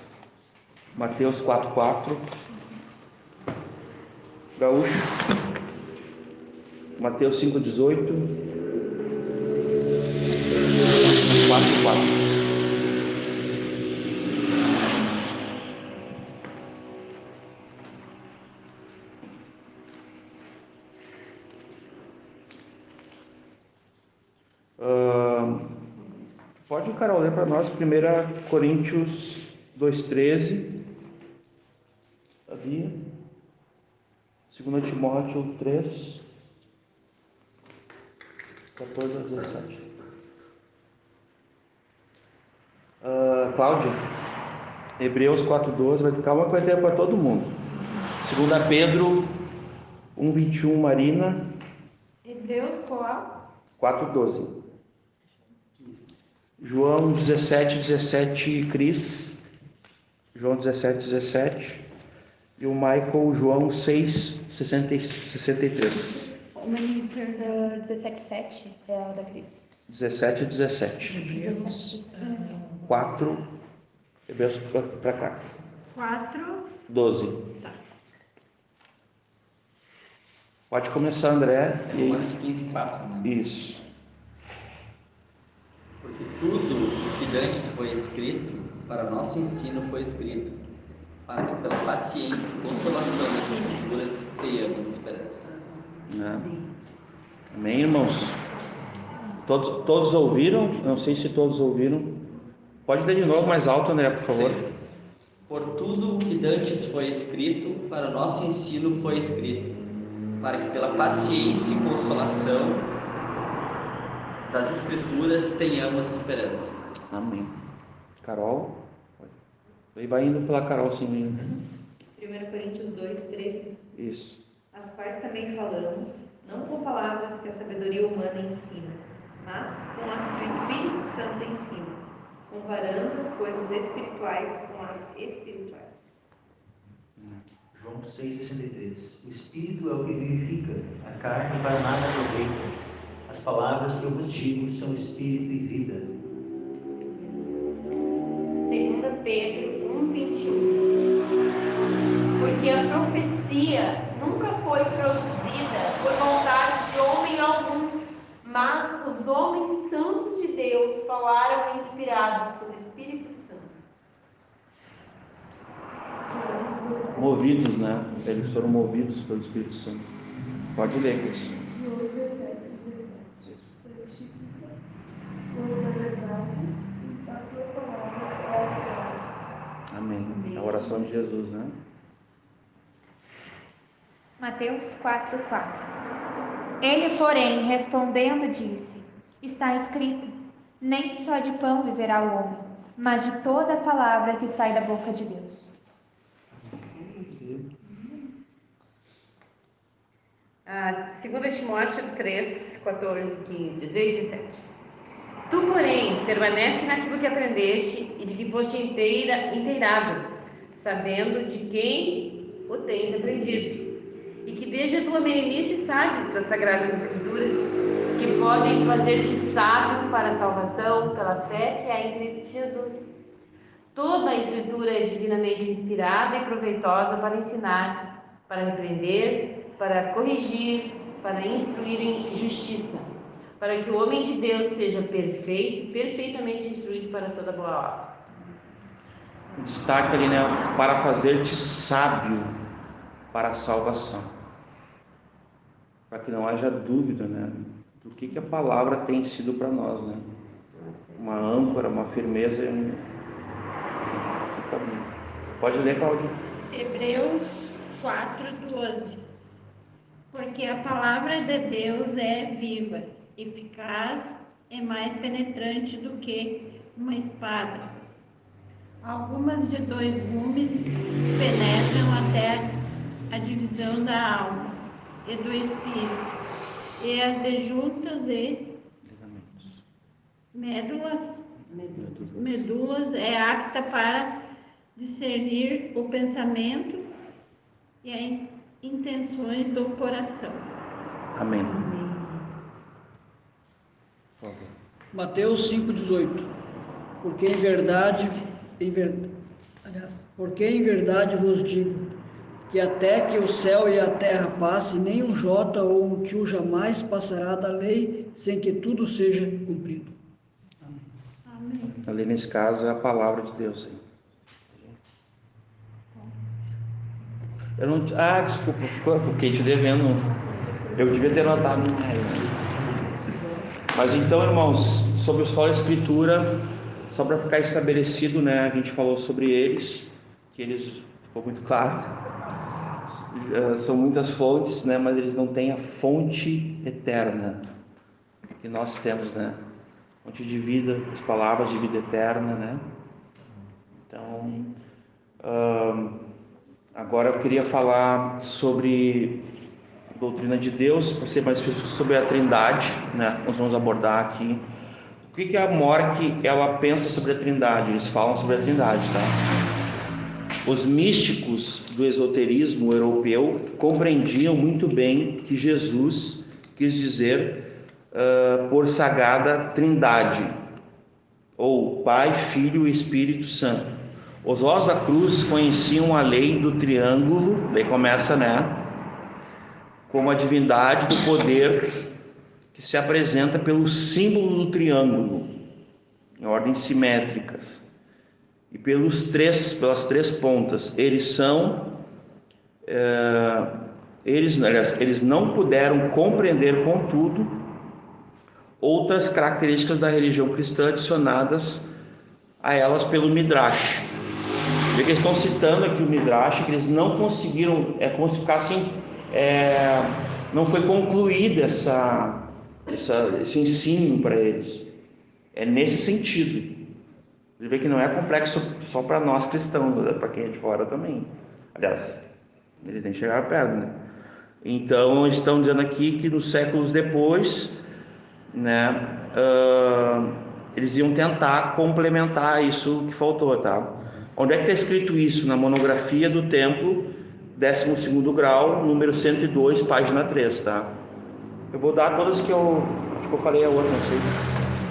Mateus 4:4. Gaúcho, Mateus 5:18. 4:4. Pode o Carol ler para nós 1 Coríntios 2:13, ali, 2 Timóteo 3, 14 a 17. Cláudia, Hebreus 4:12, calma que vai ter para todo mundo. 2 Pedro 1:21, Marina. Hebreus qual? 4:12. João 17:17, Cris. João 17:17. E o Michael, João 6:63. O monitor da 17:7 é a da Cris. 17:17. 4. Hebreus para cá. 4:12. Tá. Pode começar, André. Romanos 15:4. Né? Isso. Porque tudo o que dantes foi escrito, para nosso ensino foi escrito, para que pela paciência e consolação das Escrituras tenhamos esperança. Amém, irmãos? Todos ouviram? Não sei se todos ouviram. Pode dar de novo mais alto, André, por favor. Sim. Por tudo o que dantes foi escrito, para nosso ensino foi escrito, para que pela paciência e consolação das Escrituras tenhamos esperança. Amém. Carol? Aí vai indo pela Carol sem mim. 1 Coríntios 2, 13. Isso. As quais também falamos, não com palavras que a sabedoria humana ensina, mas com as que o Espírito Santo ensina, comparando as coisas espirituais com as espirituais. João 6,63. O Espírito é o que vivifica, a carne para nada aproveita. As palavras que eu vos digo são Espírito e vida. 2 Pedro 1:21. Porque a profecia nunca foi produzida por vontade de homem algum, mas os homens santos de Deus falaram inspirados pelo Espírito Santo. Movidos, né? Eles foram movidos pelo Espírito Santo. Pode ler, Cris. Amém. É a oração de Jesus, né? Mateus 4:4. Ele, porém, respondendo, disse: Está escrito: nem só de pão viverá o homem, mas de toda a palavra que sai da boca de Deus. 2 Timóteo 3, 14, 15, 16 e 17. Tu, porém, permanece naquilo que aprendeste e de que foste inteirado, sabendo de quem o tens aprendido, e que desde a tua meninice sabes as Sagradas Escrituras, que podem fazer-te sábio para a salvação pela fé que há em Cristo Jesus. Toda a Escritura é divinamente inspirada e proveitosa para ensinar, para repreender, para corrigir, para instruir em justiça, para que o homem de Deus seja perfeito, perfeitamente instruído para toda boa obra. Destaca ali, né? Para fazer-te sábio para a salvação. Para que não haja dúvida, né? Do que a palavra tem sido para nós, né? Uma âncora, uma firmeza e um caminho. Pode ler, Cláudia. Hebreus 4:12. Porque a palavra de Deus é viva, eficaz e mais penetrante do que uma espada. Algumas de 2 gumes penetram até a divisão da alma e do espírito, e as de juntas e medulas é apta para discernir o pensamento e a intenções do coração. Amém. Por favor. Mateus 5,18. Porque em verdade vos digo que até que o céu e a terra passem, nem um jota ou um tio jamais passará da lei sem que tudo seja cumprido. Amém. Ali nesse caso é a palavra de Deus aí. Eu não. Desculpa, fiquei te devendo. Eu devia ter notado mais. Mas então, irmãos, sobre os sola escritura, só para ficar estabelecido, né? A gente falou sobre eles, que eles ficou muito claro. São muitas fontes, né? Mas eles não têm a fonte eterna que nós temos, né? Fonte de vida, as palavras de vida eterna, né? Então, agora eu queria falar sobre a doutrina de Deus, para ser mais específico sobre a Trindade, né? Nós vamos abordar aqui. O que a Mork ela pensa sobre a Trindade? Eles falam sobre a Trindade, tá? Os místicos do esoterismo europeu compreendiam muito bem que Jesus quis dizer por sagrada Trindade, ou Pai, Filho e Espírito Santo. Os Rosacruzes conheciam a lei do triângulo, daí começa, né? Como a divindade do poder que se apresenta pelo símbolo do triângulo, em ordens simétricas, e pelas três pontas. Eles não puderam compreender, contudo, outras características da religião cristã adicionadas a elas pelo Midrash. Eles estão citando aqui o Midrash, que eles não conseguiram, como se ficassem, não foi concluída esse ensino para eles. É nesse sentido. Você vê que não é complexo só para nós cristãos, é para quem é de fora também. Aliás, eles nem chegaram perto, né? Então, estão dizendo aqui que nos séculos depois, né, eles iam tentar complementar isso que faltou, tá? Onde é que está escrito isso? Na monografia do templo, 12º grau, número 102, página 3, tá? Eu vou dar todas que acho que eu falei a outra, não sei.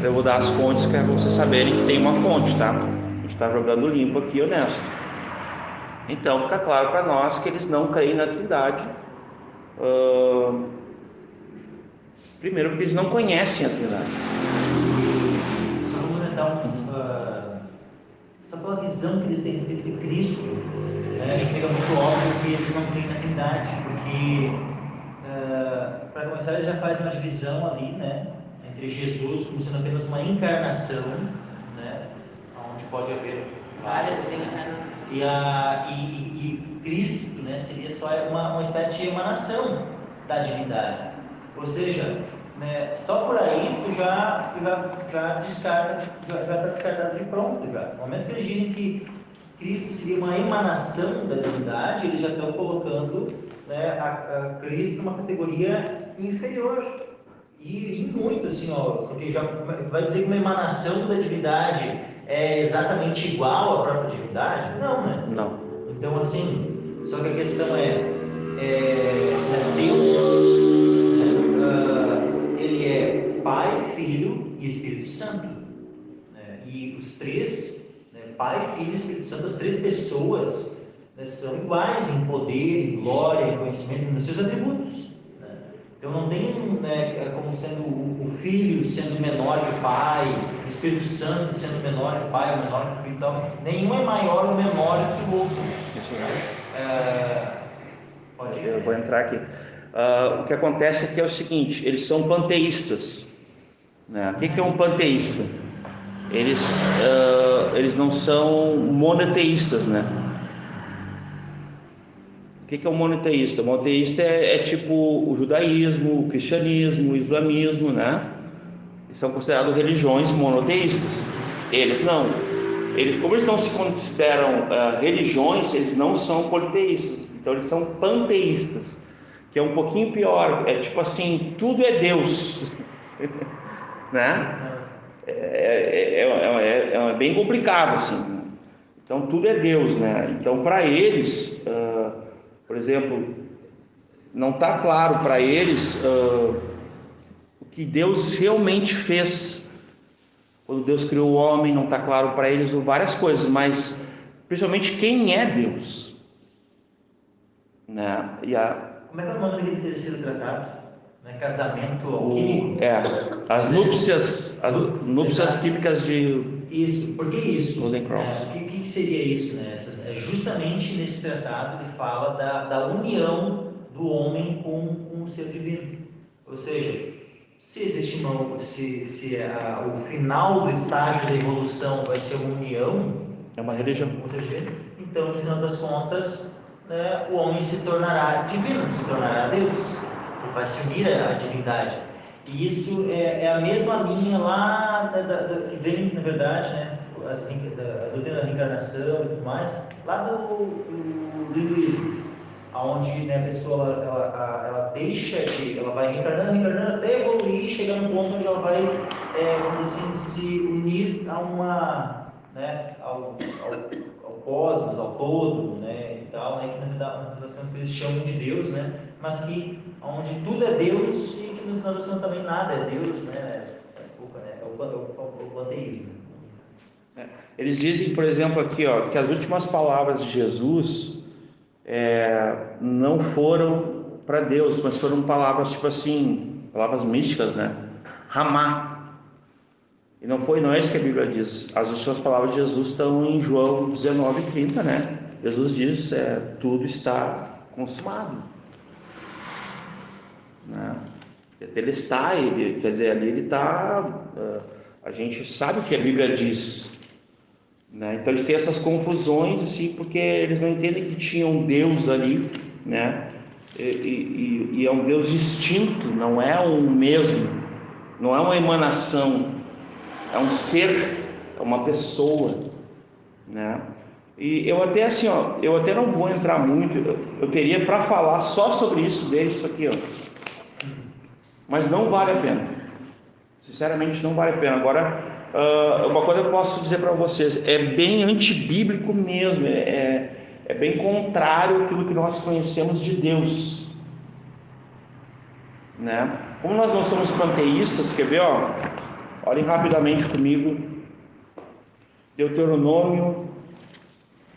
Eu vou dar as fontes que é para vocês saberem que tem uma fonte, tá? A gente está jogando limpo aqui, honesto. Então, fica claro para nós que eles não creem na Trindade. Primeiro, porque eles não conhecem a Trindade. Só vou comentar só pela visão que eles têm a respeito de Cristo, né? Acho que fica muito óbvio que eles não creem na Trindade, porque, para começar, eles já fazem uma divisão ali, né, entre Jesus como sendo apenas uma encarnação, né, onde pode haver Várias encarnações. E Cristo, né, seria só uma espécie de emanação da divindade. Ou seja, né, só por aí tu já descarta, já está descartado de pronto já. No momento que eles dizem que Cristo seria uma emanação da divindade, eles já estão colocando, né, a Cristo numa categoria inferior. E muito assim, ó, porque já vai dizer que uma emanação da divindade é exatamente igual à própria divindade? Não, né? Não. Então, assim, só que a questão Deus, ele é Pai, Filho e Espírito Santo, né? E os três, né, Pai, Filho e Espírito Santo, as três pessoas, né, são iguais em poder, em glória, em conhecimento, nos seus atributos. Então não tem, né, como sendo o Filho sendo menor que o Pai, o Espírito Santo sendo menor que o Pai, ou menor que o Filho, então, nenhum é maior ou menor que o outro. Pode ir? Eu vou entrar aqui. O que acontece aqui é o seguinte: eles são panteístas, né? O que é um panteísta? Eles não são monoteístas, né? O que é um monoteísta? O monoteísta é tipo o judaísmo, o cristianismo, o islamismo, né? Eles são considerados religiões monoteístas. Eles não. Como eles não se consideram religiões, eles não são politeístas. Então eles são panteístas, que é um pouquinho pior. É tipo assim, tudo é Deus, né? É bem complicado assim. Então tudo é Deus, né? Então para eles, por exemplo, não está claro para eles o que Deus realmente fez. Quando Deus criou o homem, não está claro para eles várias coisas, mas principalmente quem é Deus, né? Como é que é o nome daquele terceiro tratado? Né? Casamento alquímico? As núpcias químicas de... Isso, por que isso? O que seria isso, né? Justamente nesse tratado ele fala da união do homem com o ser divino. Ou seja, se existe o final do estágio da evolução vai ser uma união, é uma religião, então no final das contas, né, o homem se tornará divino, se tornará Deus, ele vai se unir à divindade. E isso é a mesma linha lá que vem, na verdade, né, a doutrina da reencarnação e tudo mais, lá do hinduísmo, onde, né, a pessoa ela vai reencarnando até evoluir, chegar no ponto onde ela vai assim, se unir a uma, né, ao cosmos, ao todo, né, e tal, né, que na verdade eles chamam de Deus, né, mas que onde tudo é Deus e que no final das contas também nada é Deus, né, desculpa, né, é o panteísmo. Eles dizem, por exemplo, aqui, ó, que as últimas palavras de Jesus não foram para Deus, mas foram palavras tipo assim, palavras místicas, né? Ramá. E não é isso que a Bíblia diz. As últimas palavras de Jesus estão em João 19:30, né? Jesus diz: tudo está consumado, né? Ele está, quer dizer, ali ele está. A gente sabe o que a Bíblia diz, né? Então eles têm essas confusões assim, porque eles não entendem que tinha um Deus ali, né? E é um Deus distinto, não é um mesmo, não é uma emanação, é um ser, é uma pessoa, né? E eu até assim, ó, eu até não vou entrar muito, eu teria para falar só sobre isso aqui, ó. Mas não vale a pena. Sinceramente, não vale a pena. Agora, uma coisa eu posso dizer para vocês, é bem antibíblico mesmo, é bem contrário àquilo que nós conhecemos de Deus, né? Como nós não somos panteístas, quer ver, ó? Olhem rapidamente comigo, Deuteronômio,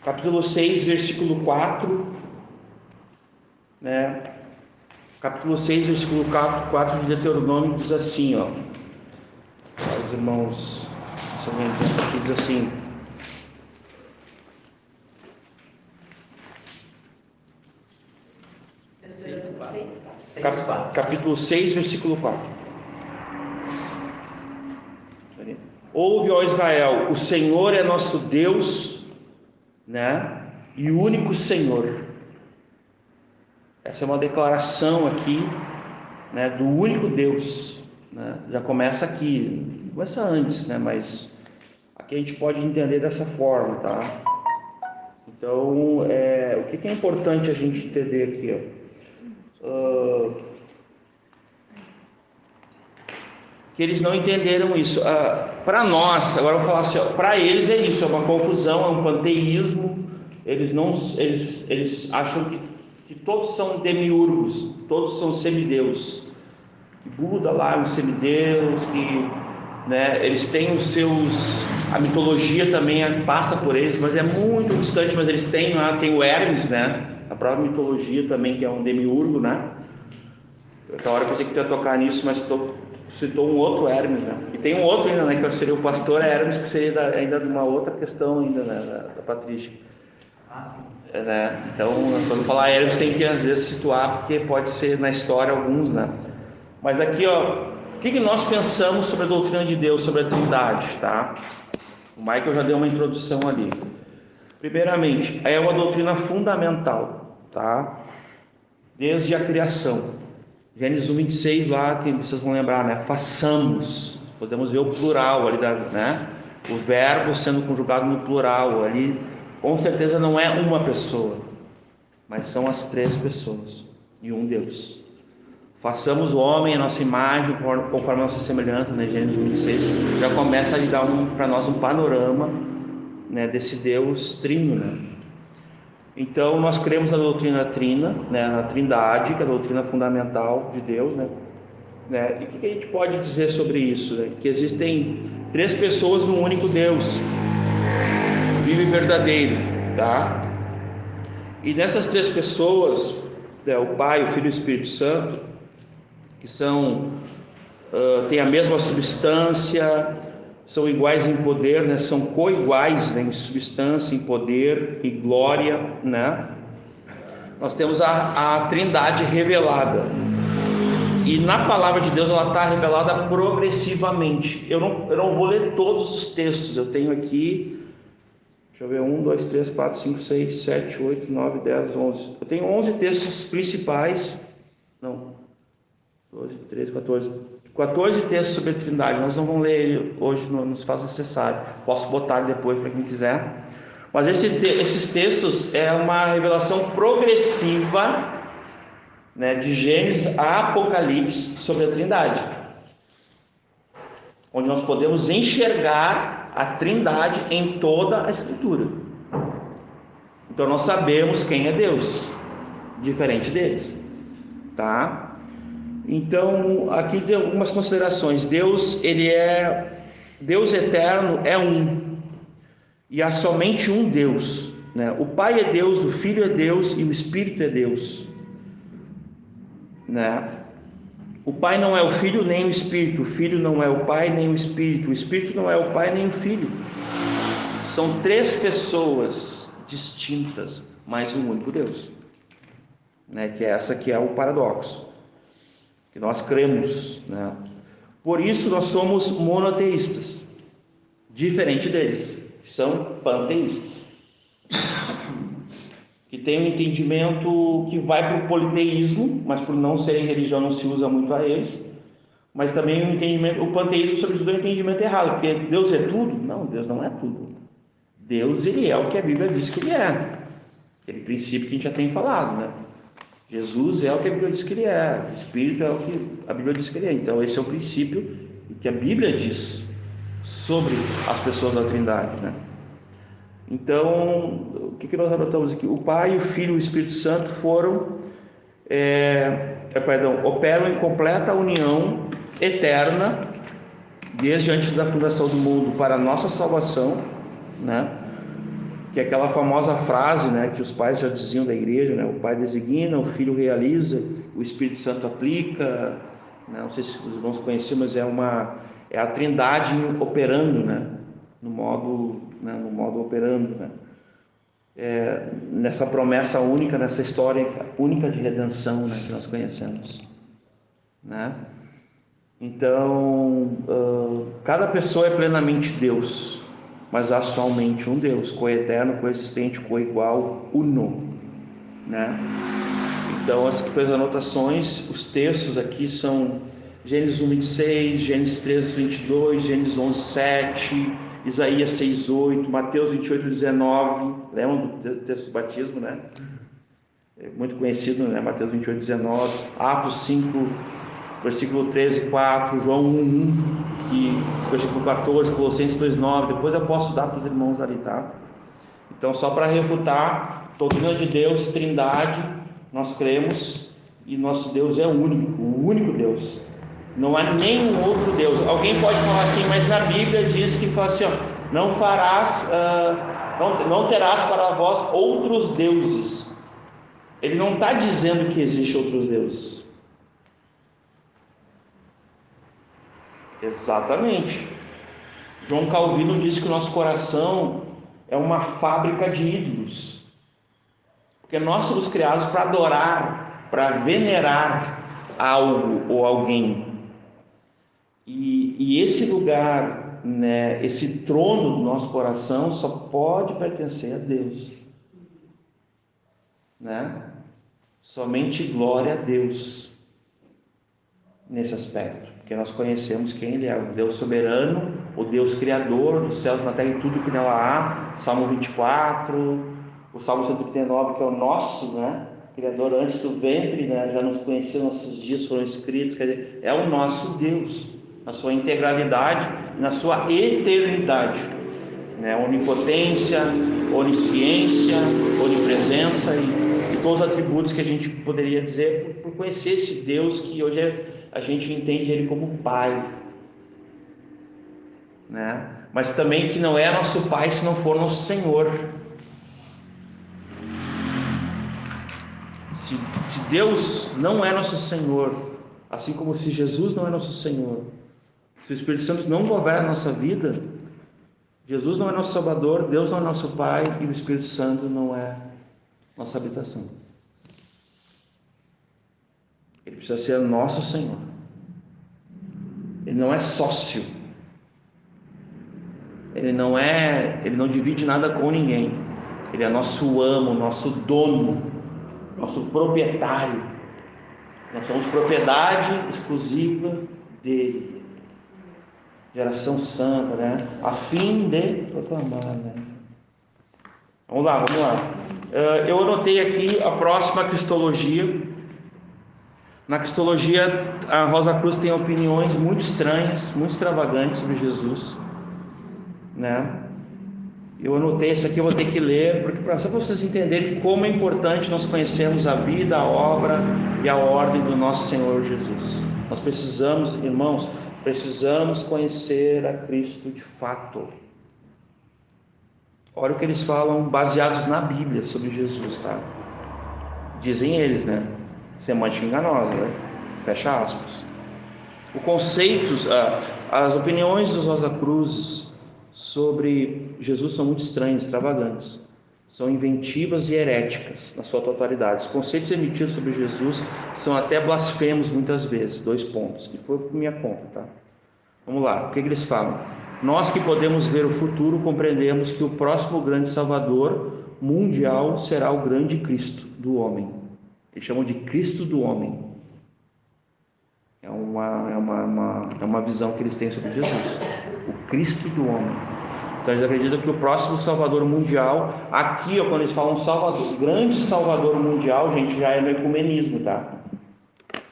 capítulo 6, versículo 4, né? Capítulo 6, versículo 4 de Deuteronômio diz assim, ó. Os irmãos, se eu não me engano, aqui diz assim: capítulo 6, versículo 4. Ouve, ó Israel, o Senhor é nosso Deus, né? E o único Senhor. Essa é uma declaração aqui, né, do único Deus, né? Já começa aqui, começa antes, né? Mas aqui a gente pode entender dessa forma, tá? Então, o que é importante a gente entender aqui, ó? Que eles não entenderam isso. Para nós, agora eu vou falar assim, para eles é isso, é uma confusão, é um panteísmo. Eles acham que todos são demiurgos, todos são semideus. Que Buda lá é um semideus, que, né, eles têm os seus, a mitologia também passa por eles, mas é muito distante. Mas eles têm lá, tem o Hermes, né? A própria mitologia também, que é um demiurgo, né? Outra hora eu pensei que tu ia tocar nisso, mas citou um outro Hermes, né? E tem um outro ainda, né? Que seria o pastor Hermes, que seria ainda de uma outra questão ainda, né? Da patrística. Sim. Né? Então, quando falar Hermes, tem que às vezes situar, porque pode ser na história alguns, né? Mas aqui, ó, o que nós pensamos sobre a doutrina de Deus, sobre a Trindade, tá? O Michael já deu uma introdução ali. Primeiramente, é uma doutrina fundamental, tá? Desde a criação. Gênesis 1:26 lá, que vocês vão lembrar, né? Façamos. Podemos ver o plural ali, né? O verbo sendo conjugado no plural ali. Com certeza não é uma pessoa, mas são as três pessoas e um Deus. Façamos o homem a nossa imagem, conforme a nossa semelhança, né? Gênesis 1:26 já começa a lhe dar para nós um panorama, né, desse Deus trino, né? Então nós cremos na doutrina trina, né, na Trindade, que é a doutrina fundamental de Deus, né? E o que a gente pode dizer sobre isso, né? Que existem três pessoas num único Deus, vivo e verdadeiro, tá? E nessas três pessoas, né, o Pai, o Filho e o Espírito Santo, que têm a mesma substância, são iguais em poder, né? São coiguais, né? Em substância, em poder e glória, né? Nós temos a Trindade revelada, e na palavra de Deus ela está revelada progressivamente. Eu não vou ler todos os textos, eu tenho aqui, deixa eu ver, 1, 2, 3, 4, 5, 6, 7, 8, 9, 10, 11. Eu tenho 11 textos principais, 12, 13, 14 textos sobre a Trindade. Nós não vamos ler ele hoje, não nos faz necessário. Posso botar depois para quem quiser. Mas esses textos é uma revelação progressiva, né, de Gênesis a Apocalipse sobre a Trindade, onde nós podemos enxergar a Trindade em toda a Escritura. Então nós sabemos quem é Deus, diferente deles, tá? Então, aqui tem algumas considerações. Deus eterno, é um, e há somente um Deus, né? O Pai é Deus, o Filho é Deus e o Espírito é Deus, né? O Pai não é o Filho nem o Espírito, o Filho não é o Pai nem o Espírito não é o Pai nem o Filho. São três pessoas distintas, mas um único Deus, né? Que essa que é o paradoxo que nós cremos, né? Por isso nós somos monoteístas, diferente deles, que são panteístas, que tem um entendimento que vai para o politeísmo, mas por não serem religião não se usa muito a eles, Mas também o entendimento, o panteísmo, sobretudo, é um entendimento errado, porque Deus é tudo? Não, Deus não é tudo. Deus, ele é o que a Bíblia diz que ele é. Aquele princípio que a gente já tem falado, né? Jesus é o que a Bíblia diz que ele é. O Espírito é o que a Bíblia diz que ele é. Então, esse é o princípio que a Bíblia diz sobre as pessoas da Trindade, né? Então, o que nós anotamos aqui? O Pai, o Filho e o Espírito Santo operam em completa união eterna desde antes da fundação do mundo para a nossa salvação, né? Que é aquela famosa frase, né, que os pais já diziam da igreja, né? O Pai designa, o Filho realiza, o Espírito Santo aplica, né? Não sei se os irmãos conheciam, mas é a Trindade operando, né? No modo operando, né? Nessa promessa única, nessa história única de redenção, né, que nós conhecemos, né? Então, cada pessoa é plenamente Deus, mas há somente um Deus, coeterno, coexistente, coigual, uno, né? Então, as que fez anotações, os textos aqui são Gênesis 1:26, Gênesis 3:22, Gênesis 11:7, Isaías 6:8, Mateus 28:19, lembram do texto do batismo, né? É muito conhecido, né? Mateus 28:19, Atos 5, versículo 13:4, João 1:1, e versículo 14, Colossenses 2:9. Depois eu posso dar para os irmãos ali, tá? Então, só para refutar, doutrina de Deus, Trindade, nós cremos, e nosso Deus é único, o único Deus. Não há nenhum outro Deus. Alguém pode falar assim, mas na Bíblia diz que fala assim, ó, não terás para vós outros deuses. Ele não está dizendo que existem outros deuses. Exatamente. João Calvino diz que o nosso coração é uma fábrica de ídolos. Porque nós somos criados para adorar, para venerar algo ou alguém. E esse lugar, né, esse trono do nosso coração só pode pertencer a Deus, né? Somente glória a Deus nesse aspecto, porque nós conhecemos quem Ele é, o Deus soberano, o Deus criador dos céus, na terra e tudo que nela há. Salmo 24, o Salmo 139, que é o nosso, né, criador antes do ventre, né, já nos conheceu, nossos dias foram escritos, quer dizer, é o nosso Deus, na sua integralidade e na sua eternidade, né? Onipotência, onisciência, onipresença e todos os atributos que a gente poderia dizer por conhecer esse Deus que hoje a gente entende Ele como Pai, né? Mas também que não é nosso Pai se não for nosso Senhor. Se Deus não é nosso Senhor, assim como se Jesus não é nosso Senhor, se o Espírito Santo não governa a nossa vida, Jesus não é nosso Salvador, Deus não é nosso Pai e o Espírito Santo não é nossa habitação. Ele precisa ser nosso Senhor. Ele não é sócio. Ele não divide nada com ninguém. Ele é nosso amo, nosso dono, nosso proprietário. Nós somos propriedade exclusiva dele. Geração santa, né? A fim de proclamar, né? Vamos lá. Eu anotei aqui a próxima cristologia. Na cristologia, a Rosa Cruz tem opiniões muito estranhas, muito extravagantes sobre Jesus, né? Eu anotei essa aqui, eu vou ter que ler, só para vocês entenderem como é importante nós conhecermos a vida, a obra e a ordem do nosso Senhor Jesus. Nós precisamos, irmãos, conhecer a Cristo de fato. Olha o que eles falam baseados na Bíblia sobre Jesus, tá? Dizem eles, né? Semântica enganosa, né? Fecha aspas. O conceito, as opiniões dos Rosa Cruzes sobre Jesus são muito estranhas, extravagantes. São inventivas e heréticas na sua totalidade. Os conceitos emitidos sobre Jesus são até blasfemos muitas vezes. 2 pontos. E foi por minha conta, tá? Vamos lá. O que eles falam? Nós que podemos ver o futuro compreendemos que o próximo grande Salvador mundial será o grande Cristo do homem. Eles chamam de Cristo do homem. É uma visão que eles têm sobre Jesus, o Cristo do homem. Então eles acreditam que o próximo Salvador mundial, aqui, ó, quando eles falam Salvador, grande Salvador mundial, gente, já é no ecumenismo, tá?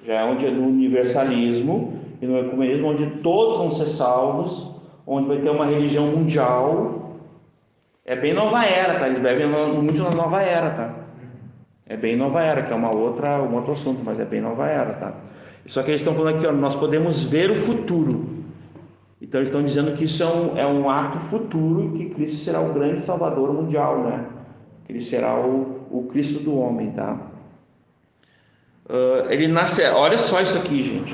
Já é onde é no universalismo e no ecumenismo, onde todos vão ser salvos, onde vai ter uma religião mundial. É bem nova era, tá? Eles bebem muito na nova era, tá? É bem nova era, que é um outro assunto, mas é bem nova era, tá? Só que eles estão falando aqui, ó, nós podemos ver o futuro. Então eles estão dizendo que isso é um ato futuro, que Cristo será o grande Salvador mundial, né? Que ele será o Cristo do homem, tá? Ele nasce, olha só isso aqui, gente.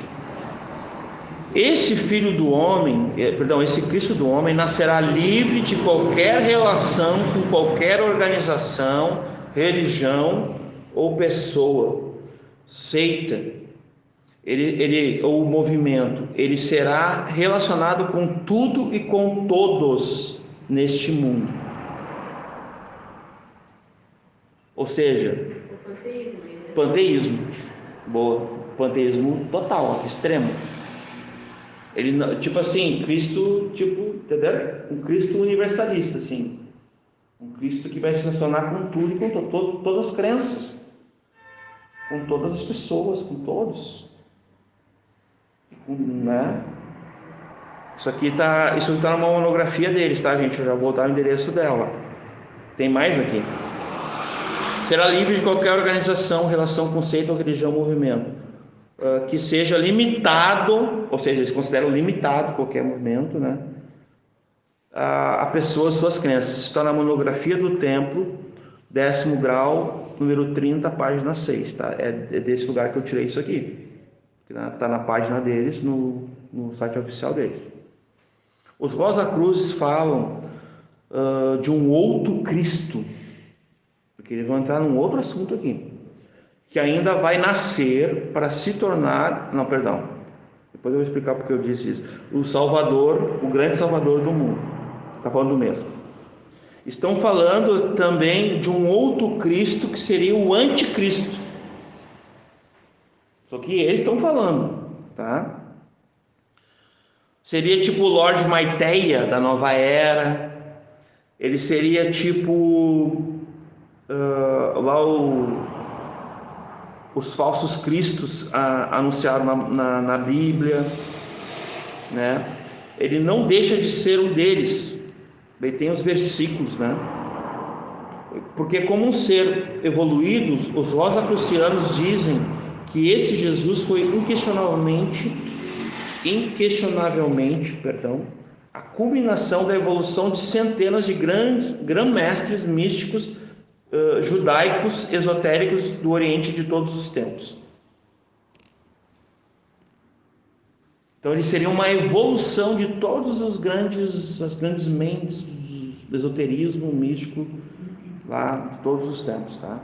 Esse filho do homem, esse Cristo do homem nascerá livre de qualquer relação com qualquer organização, religião ou pessoa, seita, ou movimento. Ele será relacionado com tudo e com todos neste mundo. Ou seja, panteísmo. Boa, panteísmo total, extremo. Ele, tipo assim, Cristo, entendeu? Um Cristo universalista, assim. Um Cristo que vai se relacionar com tudo e com todas as crenças, com todas as pessoas, com todos. Né? Isso aqui tá numa monografia deles, tá, gente? Eu já vou dar o endereço dela. Tem mais aqui. Será livre de qualquer organização, relação, conceito ou religião, movimento que seja limitado, ou seja, eles consideram limitado qualquer movimento, né, a pessoas, suas crenças. Isso está na monografia do templo, 10º grau, número 30, página 6, tá? É desse lugar que eu tirei isso aqui. Está na página deles, no site oficial deles. Os Rosa-Cruzes falam de um outro Cristo, porque eles vão entrar num outro assunto aqui, que ainda vai nascer para se tornar, depois eu vou explicar porque eu disse isso, o Salvador, o grande Salvador do mundo. Está falando do mesmo. Estão falando também de um outro Cristo que seria o anticristo. Só que eles estão falando, tá? Seria tipo o Lorde Maitreya da nova era. Ele seria tipo os falsos cristos anunciados na Bíblia, né? Ele não deixa de ser um deles. Daí tem os versículos, né? Porque como um ser evoluído, os rosacrucianos dizem que esse Jesus foi inquestionavelmente, a culminação da evolução de centenas de grã-mestres místicos judaicos, esotéricos do Oriente de todos os tempos. Então ele seria uma evolução de todas as grandes mentes do esoterismo místico lá de todos os tempos, tá?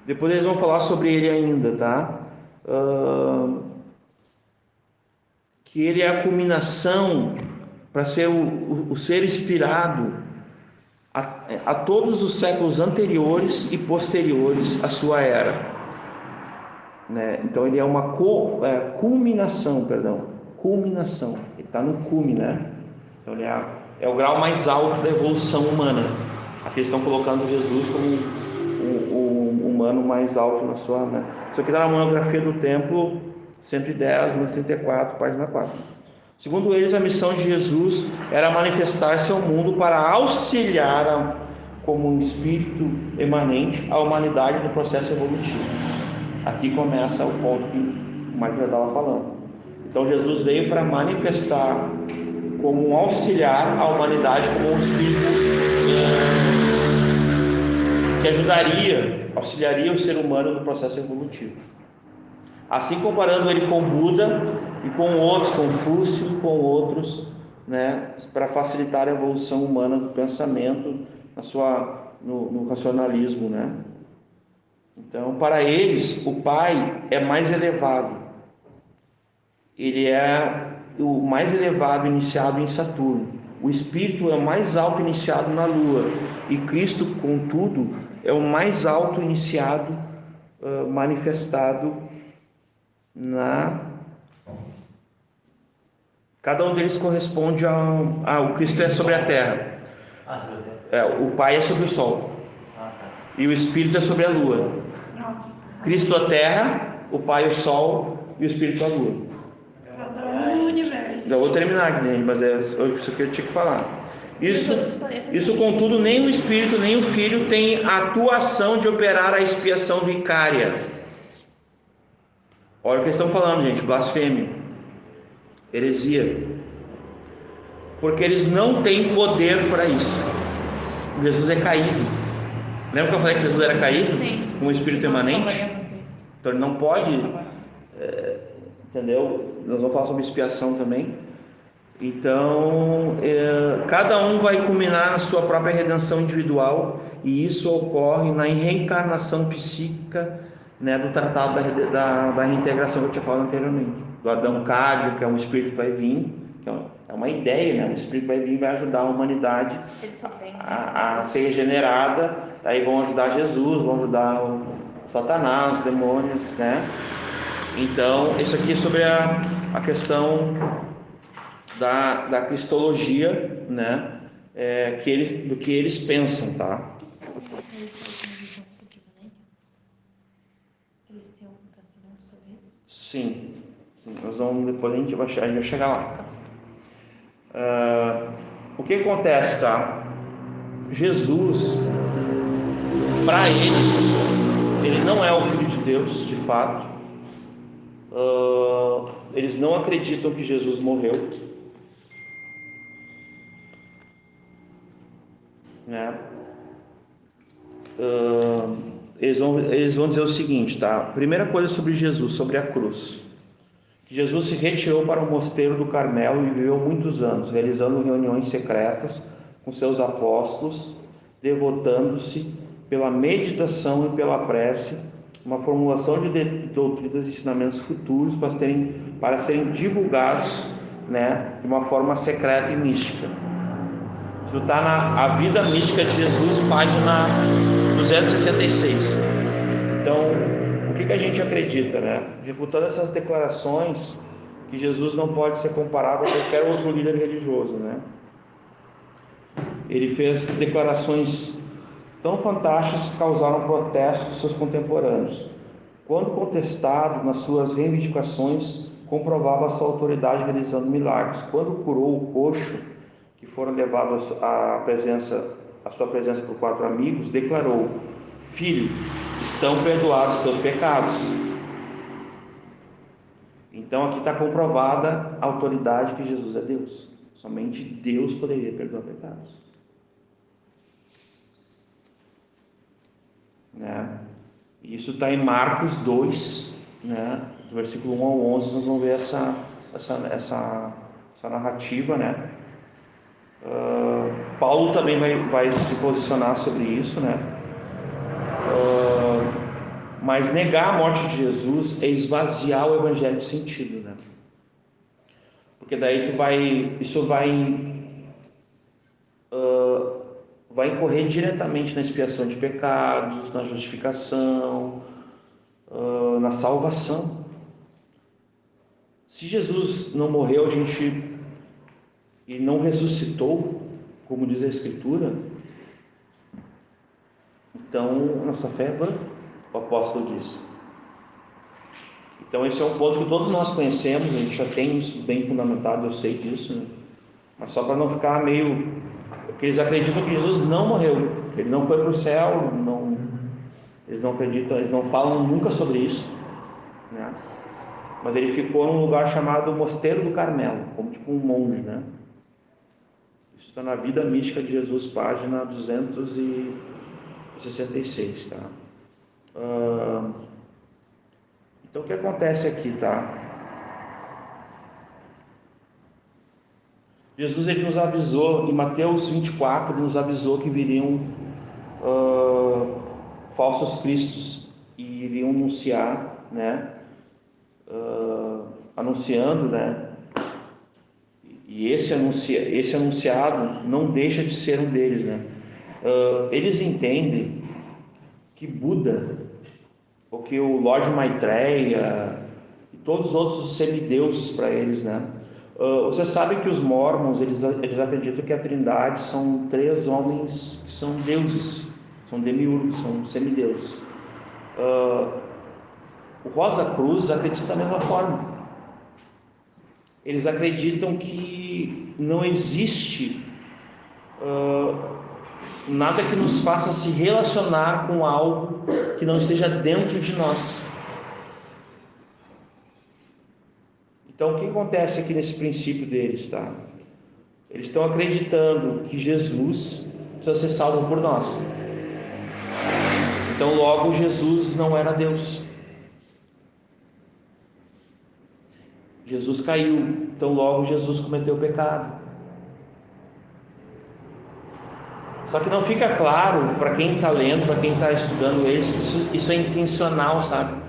Depois eles vão falar sobre ele ainda, tá? Que ele é a culminação para ser o ser inspirado a todos os séculos anteriores e posteriores à sua era, né? Então ele é uma culminação, ele está no cume, né? Então ele é o grau mais alto da evolução humana. Aqui eles estão colocando Jesus como o humano mais alto na sua, né? Isso aqui está na monografia do templo 110, número 34, página 4. Segundo eles, a missão de Jesus era manifestar-se ao mundo para auxiliar como um espírito emanente a humanidade no processo evolutivo. Aqui começa o ponto que o Michael estava falando. Então Jesus veio para manifestar como um auxiliar à humanidade, como um espírito que auxiliaria o ser humano no processo evolutivo. Assim, comparando ele com Buda e com outros, Confúcio e com outros, né, para facilitar a evolução humana do pensamento no racionalismo, né? Então, para eles, o Pai é mais elevado. Ele é o mais elevado iniciado em Saturno. O Espírito é o mais alto iniciado na Lua. E Cristo, contudo, é o mais alto iniciado manifestado Cada um deles corresponde o Cristo é sobre a terra. Sobre a terra. O Pai é sobre o sol. Tá. E o Espírito é sobre a lua. Cristo a terra, o Pai o sol e o Espírito a lua. Cada um no universo. Já vou terminar aqui, gente, mas é isso que eu tinha que falar. Isso, contudo, nem o Espírito nem o Filho têm a atuação de operar a expiação vicária. Olha o que eles estão falando, gente: blasfêmia, heresia, porque eles não têm poder para isso. Jesus é caído. Lembra que eu falei que Jesus era caído? Sim. Com o Espírito emanente? Então ele não pode, entendeu? Nós vamos falar sobre expiação também. Então, cada um vai culminar na sua própria redenção individual, e isso ocorre na reencarnação psíquica, né, do tratado da reintegração que eu tinha falado anteriormente, do Adão Cádio, que é um espírito que vai vir, que é uma ideia, né? O espírito vai vir e vai ajudar a humanidade a ser regenerada. Aí vão ajudar Jesus, vão ajudar o Satanás, os demônios, né? Então, isso aqui é sobre a questão da cristologia, né? Do que eles pensam, tá? Sim, nós vamos, depois a gente vai chegar lá. O que acontece, tá? Jesus, para eles, ele não é o Filho de Deus, de fato. Eles não acreditam que Jesus morreu, né? Eles vão dizer o seguinte, tá? Primeira coisa sobre Jesus, sobre a cruz: que Jesus se retirou para o mosteiro do Carmelo e viveu muitos anos, realizando reuniões secretas com seus apóstolos, devotando-se pela meditação e pela prece, uma formulação de doutrinas e ensinamentos futuros para serem divulgados, né, de uma forma secreta e mística. Isso está na A Vida Mística de Jesus, página 266. Então, o que a gente acredita, né? Refutando essas declarações, que Jesus não pode ser comparado a qualquer outro líder religioso, né? Ele fez declarações tão fantásticas que causaram protesto dos seus contemporâneos. Quando contestado nas suas reivindicações, comprovava a sua autoridade realizando milagres. Quando curou o coxo, que foram levados à sua presença por 4 amigos, declarou: Filho, estão perdoados os teus pecados. Então aqui está comprovada a autoridade que Jesus é Deus. Somente Deus poderia perdoar pecados, né? Isso está em Marcos 2, né? Do versículo 1 ao 11, nós vamos ver essa narrativa, né? Paulo também vai se posicionar sobre isso, né? Mas negar a morte de Jesus é esvaziar o evangelho de sentido, né? Porque daí isso vai incorrer diretamente na expiação de pecados, na justificação, na salvação. Se Jesus não morreu, e não ressuscitou, como diz a Escritura, então a nossa fé é vã, o apóstolo diz. Então esse é um ponto que todos nós conhecemos, a gente já tem isso bem fundamentado, eu sei disso, né? Mas só para não ficar meio... Porque eles acreditam que Jesus não morreu, ele não foi para o céu, eles não acreditam, eles não falam nunca sobre isso, né? Mas ele ficou num lugar chamado Mosteiro do Carmelo, como tipo um monge, né? Isso está na Vida Mística de Jesus, página 266, tá? Então o que acontece aqui, tá? Jesus, ele nos avisou, em Mateus 24, ele nos avisou que viriam falsos cristos e iriam anunciar, né? Anunciando, né? E esse anunciado não deixa de ser um deles, né? Eles entendem que Buda, ou que o Lorde Maitreya, todos os outros semideuses para eles, né? Você sabe que os mormons, eles acreditam que a Trindade são 3 homens que são deuses, são demiurgos, são semideuses. O Rosa Cruz acredita da mesma forma. Eles acreditam que não existe nada que nos faça se relacionar com algo que não esteja dentro de nós. Então, o que acontece aqui nesse princípio deles, tá? Eles estão acreditando que Jesus precisa ser salvo por nós. Então, logo, Jesus não era Deus. Jesus caiu, então logo Jesus cometeu pecado. Só que não fica claro para quem está lendo, para quem está estudando isso é intencional, sabe?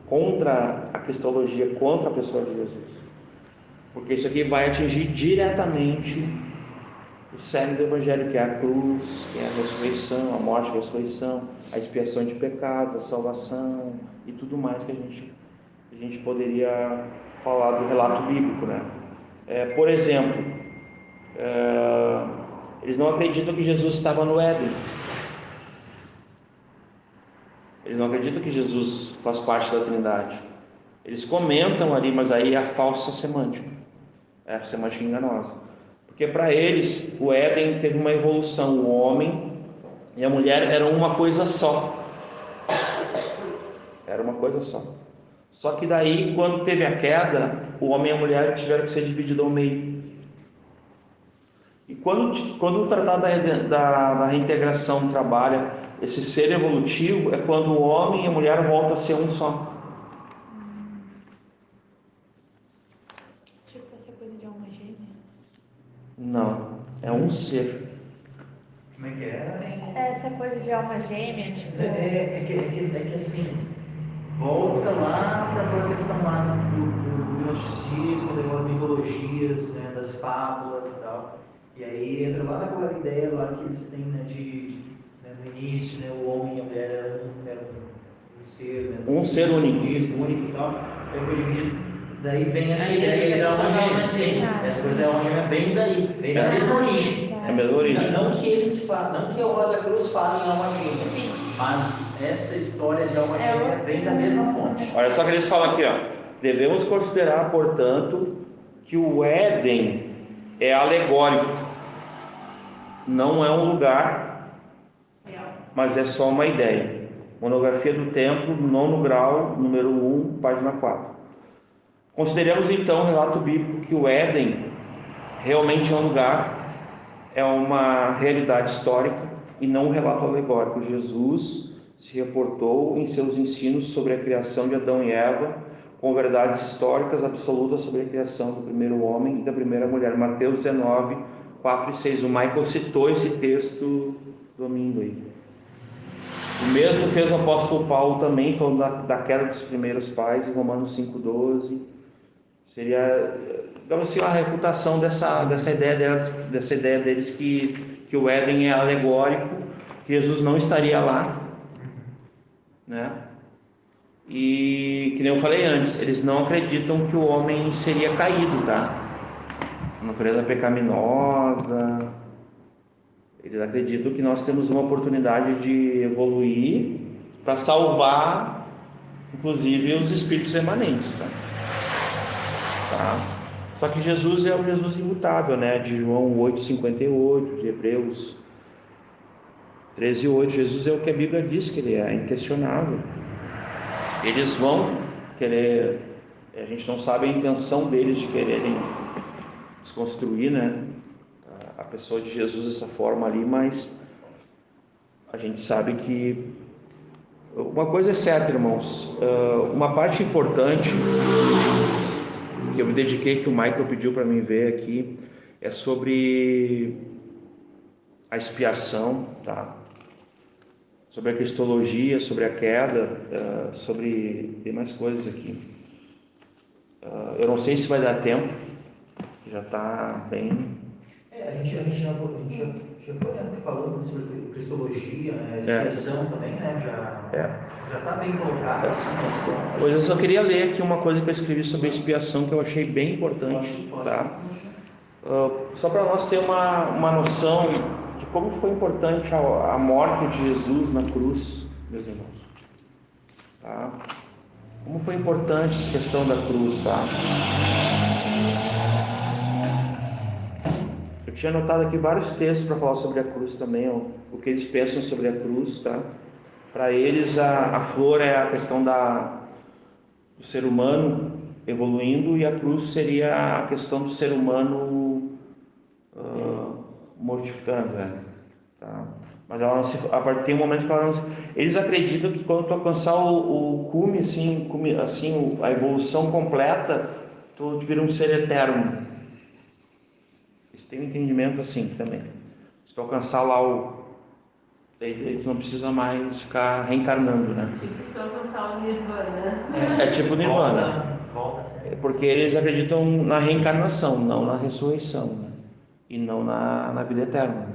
Contra a cristologia, contra a pessoa de Jesus. Porque isso aqui vai atingir diretamente o cerne do Evangelho, que é a cruz, que é a ressurreição, a morte, a ressurreição, a expiação de pecados, a salvação e tudo mais que a gente poderia falar do relato bíblico, né? Por exemplo, eles não acreditam que Jesus estava no Éden. Eles não acreditam que Jesus faz parte da Trindade. Eles comentam ali, mas aí é a falsa semântica, é a semântica enganosa. Porque para eles o Éden teve uma evolução, o homem e a mulher eram uma coisa só. Era uma coisa só. Só que daí, quando teve a queda, o homem e a mulher tiveram que ser divididos ao meio. E quando o tratado da reintegração trabalha esse ser evolutivo, é quando o homem e a mulher voltam a ser um só. Tipo essa coisa de alma gêmea? Não, é um ser. Como é que é? Essa coisa de alma gêmea, tipo... É que assim, volta lá para aquela questão lá do gnosticismo, das mitologias, né, das fábulas e tal. E aí entra lá naquela ideia lá que eles têm, né, no início, né, o homem e a mulher eram um ser, né, Um ser único e tal. Daí vem essa ideia da alma gêmea, sim. Essa coisa da alma gêmea vem daí, vem da mesma origem. É a mesma origem. Não que o Rosa Cruz fale em alma gêmea, mas essa história de alma gêmea vem da mesma fonte. Olha só que eles falam aqui, ó. Devemos considerar, portanto, que o Éden é alegórico, não é um lugar, mas é só uma ideia. Monografia do Templo, 9º grau, número 1, página 4. Consideremos então o relato bíblico que o Éden realmente é um lugar, é uma realidade histórica e não um relato alegórico. Jesus se reportou em seus ensinos sobre a criação de Adão e Eva, com verdades históricas absolutas sobre a criação do primeiro homem e da primeira mulher. Mateus 19, 4 e 6. O Michael citou esse texto domingo aí. O mesmo fez o apóstolo Paulo também, falando da queda dos primeiros pais, em Romanos 5,12. Seria, digamos assim, uma refutação dessa ideia deles que o Éden é alegórico, que Jesus não estaria lá, né? E, que nem eu falei antes, eles não acreditam que o homem seria caído, tá? Uma natureza pecaminosa. Eles acreditam que nós temos uma oportunidade de evoluir para salvar, inclusive, os espíritos remanentes, tá? Só que Jesus é o Jesus imutável, né? De João 8,58, de Hebreus 13,8. Jesus é o que a Bíblia diz que ele é inquestionável. Eles vão querer, a gente não sabe a intenção deles de quererem desconstruir, né, a pessoa de Jesus dessa forma ali, mas a gente sabe que uma coisa é certa, irmãos, uma parte importante que eu me dediquei, que o Michael pediu para mim ver aqui, é sobre a expiação, tá? Sobre a cristologia, sobre a queda, tem mais coisas aqui. Eu não sei se vai dar tempo, já está bem... A gente já foi falando sobre cristologia, né? Expiação também, né? Já está bem colocado assim, mas... Pois eu só queria ler aqui uma coisa que eu escrevi sobre expiação que eu achei bem importante, tá? Só para nós ter uma noção de como foi importante a morte de Jesus na cruz, meus irmãos, tá? Como foi importante essa questão da cruz, tá? Eu tinha anotado aqui vários textos para falar sobre a cruz também, o que eles pensam sobre a cruz, tá? Para eles a flor é a questão do ser humano evoluindo e a cruz seria a questão do ser humano mortificando, né? Tá? Mas ela não se, a partir tem um momento que ela não, eles acreditam que quando tu alcançar o cume, assim, a evolução completa, tu vira um ser eterno. Eles têm um entendimento assim também. Se tu alcançar lá aí tu não precisa mais ficar reencarnando, né? Tipo, se tu alcançar o Nirvana. É tipo Nirvana. Porque eles acreditam na reencarnação, não na ressurreição, né? E não na vida eterna.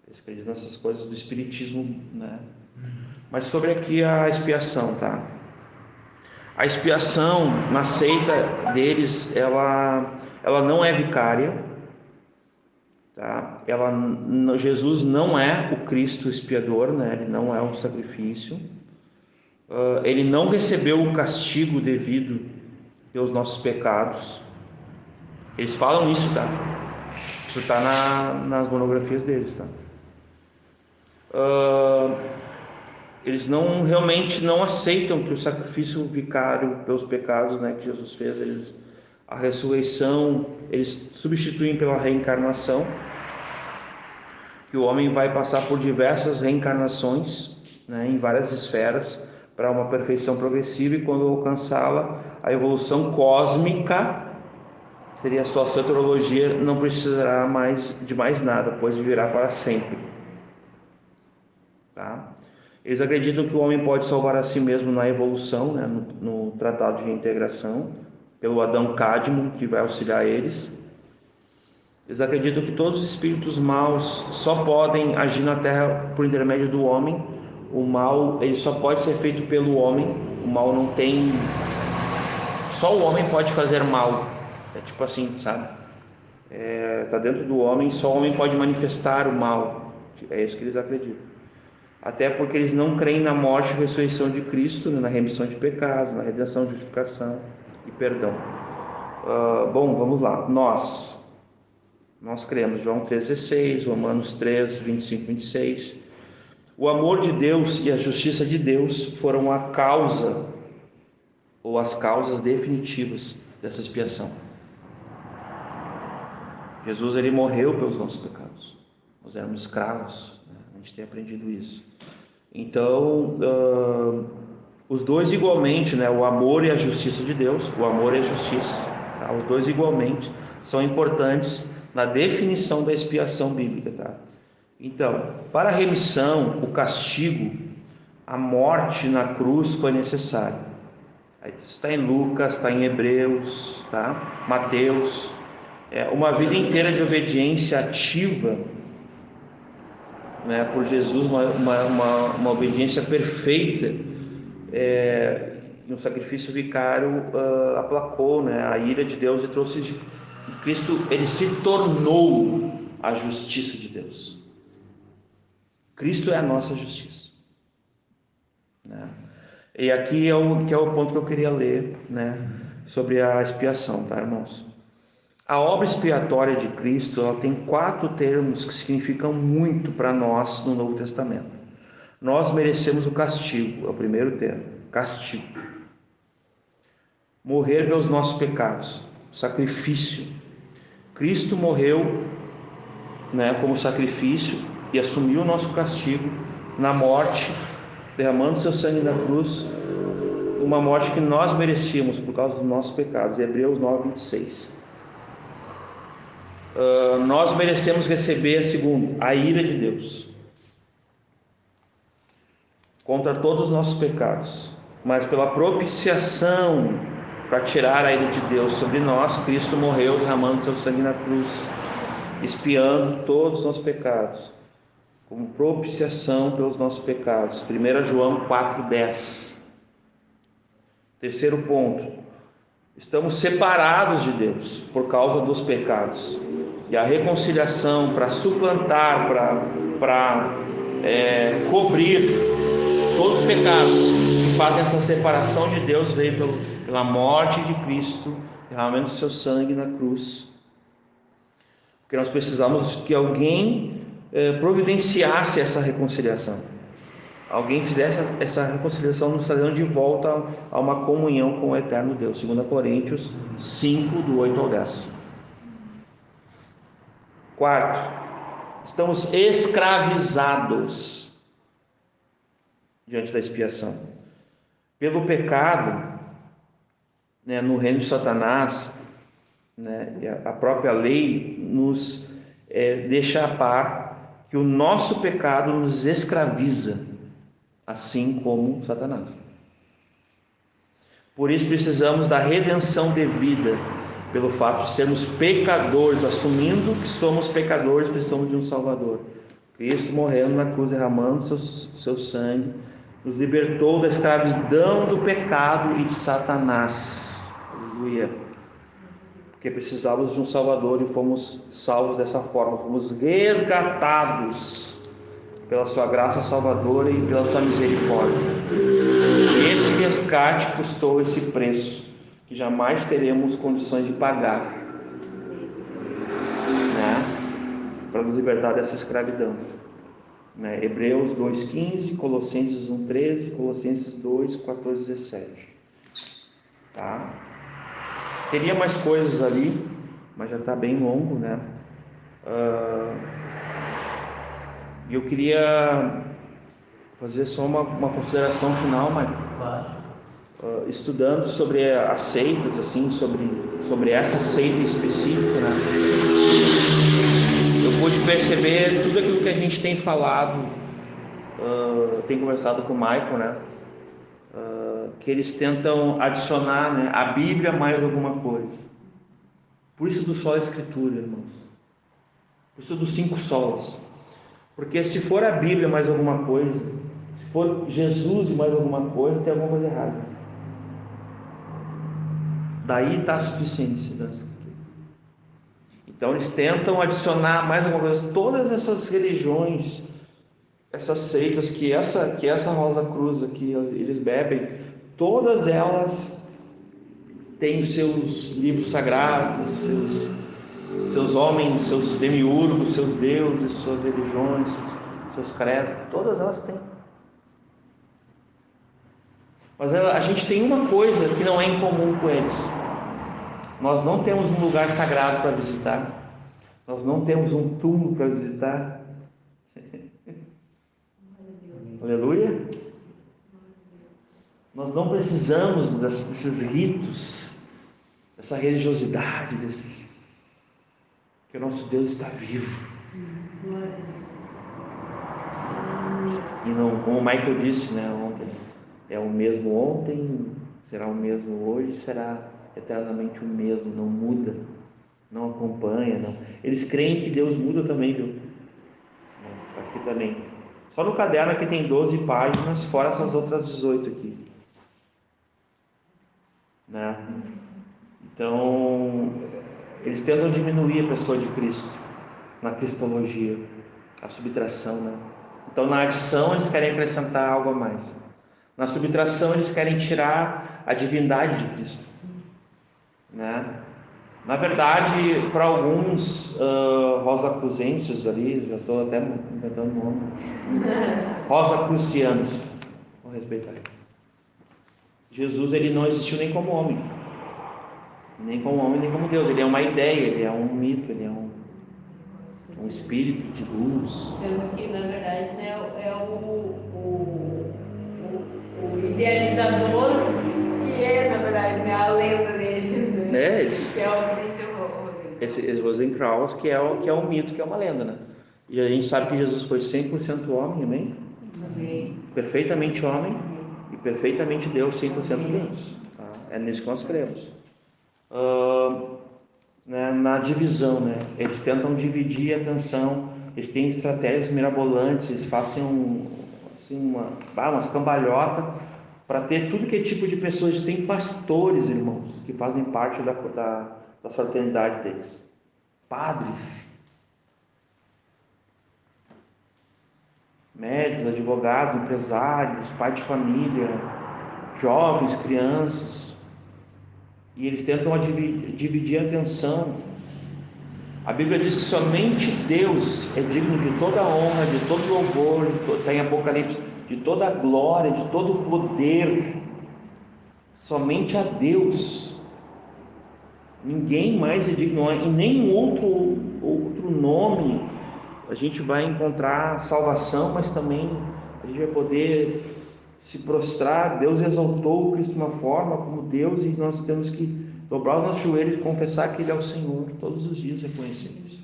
Eles acreditam nessas coisas do espiritismo, né? Mas sobre aqui a expiação, tá? A expiação na seita deles, ela não é vicária, tá? Jesus não é o Cristo expiador, né? Ele não é um sacrifício. Ele não recebeu o castigo devido pelos nossos pecados. Eles falam isso, tá? Isso está nas monografias deles, tá? Eles realmente não aceitam que o sacrifício vicário pelos pecados, né, que Jesus fez, a ressurreição, eles substituem pela reencarnação, que o homem vai passar por diversas reencarnações, né, em várias esferas, para uma perfeição progressiva, e quando alcançá-la, a evolução cósmica seria a sua soteriologia, não precisará mais de mais nada, pois viverá para sempre. Tá? Eles acreditam que o homem pode salvar a si mesmo na evolução, né, no Tratado de Reintegração, pelo Adão Cadmo, que vai auxiliar eles. Eles acreditam que todos os espíritos maus só podem agir na Terra por intermédio do homem. O mal, ele só pode ser feito pelo homem. O mal não tem... Só o homem pode fazer mal. É tipo assim, sabe? Tá dentro do homem, só o homem pode manifestar o mal. É isso que eles acreditam. Até porque eles não creem na morte e ressurreição de Cristo, né, na remissão de pecados, na redenção, justificação e perdão. Bom, vamos lá. Nós cremos João 3,16, Romanos 3, 25, 26. O amor de Deus e a justiça de Deus foram a causa, ou as causas definitivas dessa expiação. Jesus, ele morreu pelos nossos pecados. Nós éramos escravos, né? A gente tem aprendido isso. Então, os dois igualmente, né? O amor e a justiça de Deus, o amor e a justiça, tá? Os dois igualmente são importantes na definição da expiação bíblica, tá? Então, para a remissão, o castigo, a morte na cruz foi necessária. Está em Lucas, está em Hebreus, tá? Mateus. Uma vida inteira de obediência ativa, né, por Jesus, uma obediência perfeita, no sacrifício vicário, aplacou, né, a ira de Deus e trouxe Cristo. Ele se tornou a justiça de Deus. Cristo é a nossa justiça, né? E aqui é o ponto que eu queria ler, né, sobre a expiação, tá, irmãos? A obra expiatória de Cristo, ela tem 4 termos que significam muito para nós no Novo Testamento. Nós merecemos o castigo, é o primeiro termo, castigo. Morrer pelos nossos pecados, sacrifício. Cristo morreu, né, como sacrifício e assumiu o nosso castigo na morte, derramando seu sangue na cruz, uma morte que nós merecíamos por causa dos nossos pecados. Hebreus 9, 26. Nós merecemos receber, segundo, a ira de Deus contra todos os nossos pecados, mas pela propiciação para tirar a ira de Deus sobre nós, Cristo morreu derramando seu sangue na cruz. expiando todos os nossos pecados, como propiciação pelos nossos pecados. 1 João 4,10. Terceiro ponto, estamos separados de Deus por causa dos pecados. E a reconciliação para suplantar, para cobrir todos os pecados que fazem essa separação de Deus veio pela morte de Cristo, derramando seu sangue na cruz. Porque nós precisamos que alguém providenciasse essa reconciliação. Alguém fizesse essa reconciliação, nos trazendo de volta a uma comunhão com o eterno Deus. 2 Coríntios 5, do 8 ao 10. Quarto, estamos escravizados diante da expiação. Pelo pecado, né, no reino de Satanás, né, a própria lei nos deixa a par que o nosso pecado nos escraviza, assim como Satanás. Por isso precisamos da redenção devida, pelo fato de sermos pecadores, assumindo que somos pecadores, precisamos de um Salvador. Cristo morrendo na cruz, derramando seu sangue, nos libertou da escravidão do pecado e de Satanás. Aleluia. Porque precisávamos de um Salvador e fomos salvos dessa forma, fomos resgatados pela sua graça salvadora e pela sua misericórdia. E esse resgate custou esse preço que jamais teremos condições de pagar, né, para nos libertar dessa escravidão, né? Hebreus 2,15, Colossenses 1,13, Colossenses 2,14-17, tá? Teria mais coisas ali, mas já está bem longo, né? E eu queria fazer só uma consideração final, Michael. Estudando sobre as seitas, assim, sobre essa seita específica, né? Eu pude perceber tudo aquilo que a gente tem falado, tem conversado com o Michael, né? Que eles tentam adicionar, né, a Bíblia mais alguma coisa. Por isso do só a Escritura, irmãos. Por isso dos 5 solas. Porque se for a Bíblia mais alguma coisa, se for Jesus e mais alguma coisa, tem alguma coisa errada. Daí está a suficiência da Escritura. Então eles tentam adicionar mais alguma coisa. Todas essas religiões, essas seitas que essa Rosa Cruz aqui eles bebem, todas elas têm os seus livros sagrados, seus homens, seus demiurgos, seus deuses, suas religiões, seus credos, todas elas têm. Mas a gente tem uma coisa que não é em comum com eles. Nós não temos um lugar sagrado para visitar. Nós não temos um túmulo para visitar. Aleluia. Nós não precisamos desses ritos, dessa religiosidade, que o nosso Deus está vivo. E não, como o Michael disse, né, ontem, é o mesmo ontem, será o mesmo hoje, será eternamente o mesmo, não muda, não acompanha, não. Eles creem que Deus muda também, viu? Aqui também. Só no caderno aqui tem 12 páginas, fora essas outras 18 aqui, né? Então, eles tentam diminuir a pessoa de Cristo na cristologia, a subtração, né? Então, na adição eles querem acrescentar algo a mais. Na subtração eles querem tirar a divindade de Cristo, né? Na verdade, para alguns rosacruzenses ali, já estou até inventando o nome, rosacrucianos, vou respeitar. Jesus, ele não existiu nem como homem, nem como Deus. Ele é uma ideia, ele é um mito, ele é um espírito de luz. Sendo que, na verdade, né, é o idealizador que é, na verdade, né, a lenda deles, né? Que é o Christian Rosenkrantz, que é um mito, que é uma lenda, né? E a gente sabe que Jesus foi 100% homem, amém? Amém. Perfeitamente homem e perfeitamente Deus, 100% Deus. Tá? É nisso que nós cremos. né, na divisão, né? Eles tentam dividir a atenção, eles têm estratégias mirabolantes, eles fazem umas cambalhotas para ter tudo que é tipo de pessoas. Eles têm pastores, irmãos, que fazem parte da fraternidade deles, padres, médicos, advogados, empresários, pais de família, jovens, crianças, e eles tentam dividir a atenção. A Bíblia diz que somente Deus é digno de toda a honra, de todo louvor, está em Apocalipse, de toda a glória, de todo o poder. Somente a Deus. Ninguém mais é digno, e nem outro nome a gente vai encontrar salvação, mas também a gente vai poder se prostrar. Deus exaltou Cristo de uma forma como Deus, e nós temos que dobrar os nossos joelhos e confessar que Ele é o Senhor, todos os dias reconhecer isso.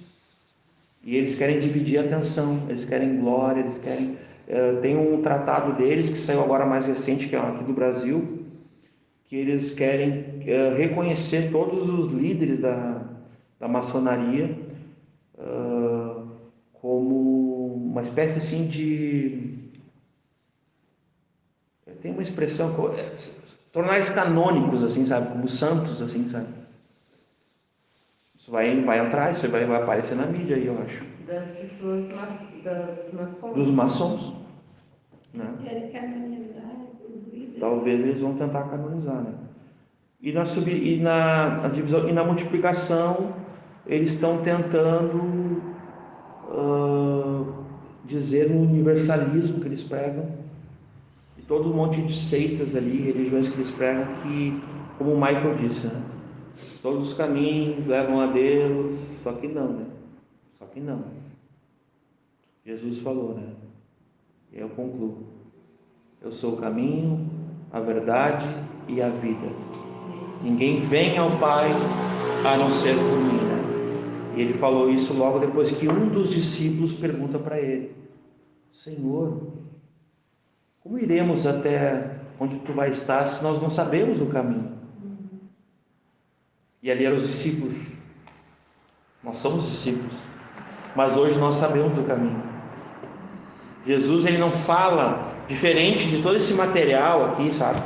E eles querem dividir a atenção, eles querem glória, eles querem... tem um tratado deles que saiu agora mais recente, que é aqui do Brasil, que eles querem reconhecer todos os líderes da maçonaria como uma espécie assim de... Tem uma expressão, tornar eles canônicos, assim, sabe? Como santos, assim, sabe? Isso vai entrar, isso vai aparecer na mídia aí, eu acho. Das pessoas, dos maçons. Dos maçons, né? Querem canonizar os líderes. Talvez eles vão tentar canonizar, né? E na divisão e na multiplicação, eles estão tentando dizer no universalismo que eles pregam, e todo um monte de seitas ali, religiões que eles pregam, que, como o Michael disse, né? Todos os caminhos levam a Deus, só que não, né? Só que não. Jesus falou, né? E eu concluo: eu sou o caminho, a verdade e a vida. Ninguém vem ao Pai a não ser por mim, né? E ele falou isso logo depois que um dos discípulos pergunta para ele: Senhor, como iremos até onde tu vai estar se nós não sabemos o caminho? E ali eram os discípulos. Nós somos discípulos, mas hoje nós sabemos o caminho. Jesus, ele não fala diferente de todo esse material aqui, sabe?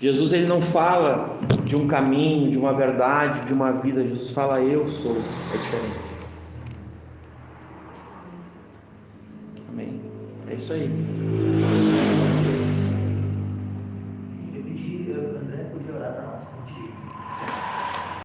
Jesus, ele não fala de um caminho, de uma verdade, de uma vida. Jesus fala: eu sou. É diferente. Amém. É isso aí.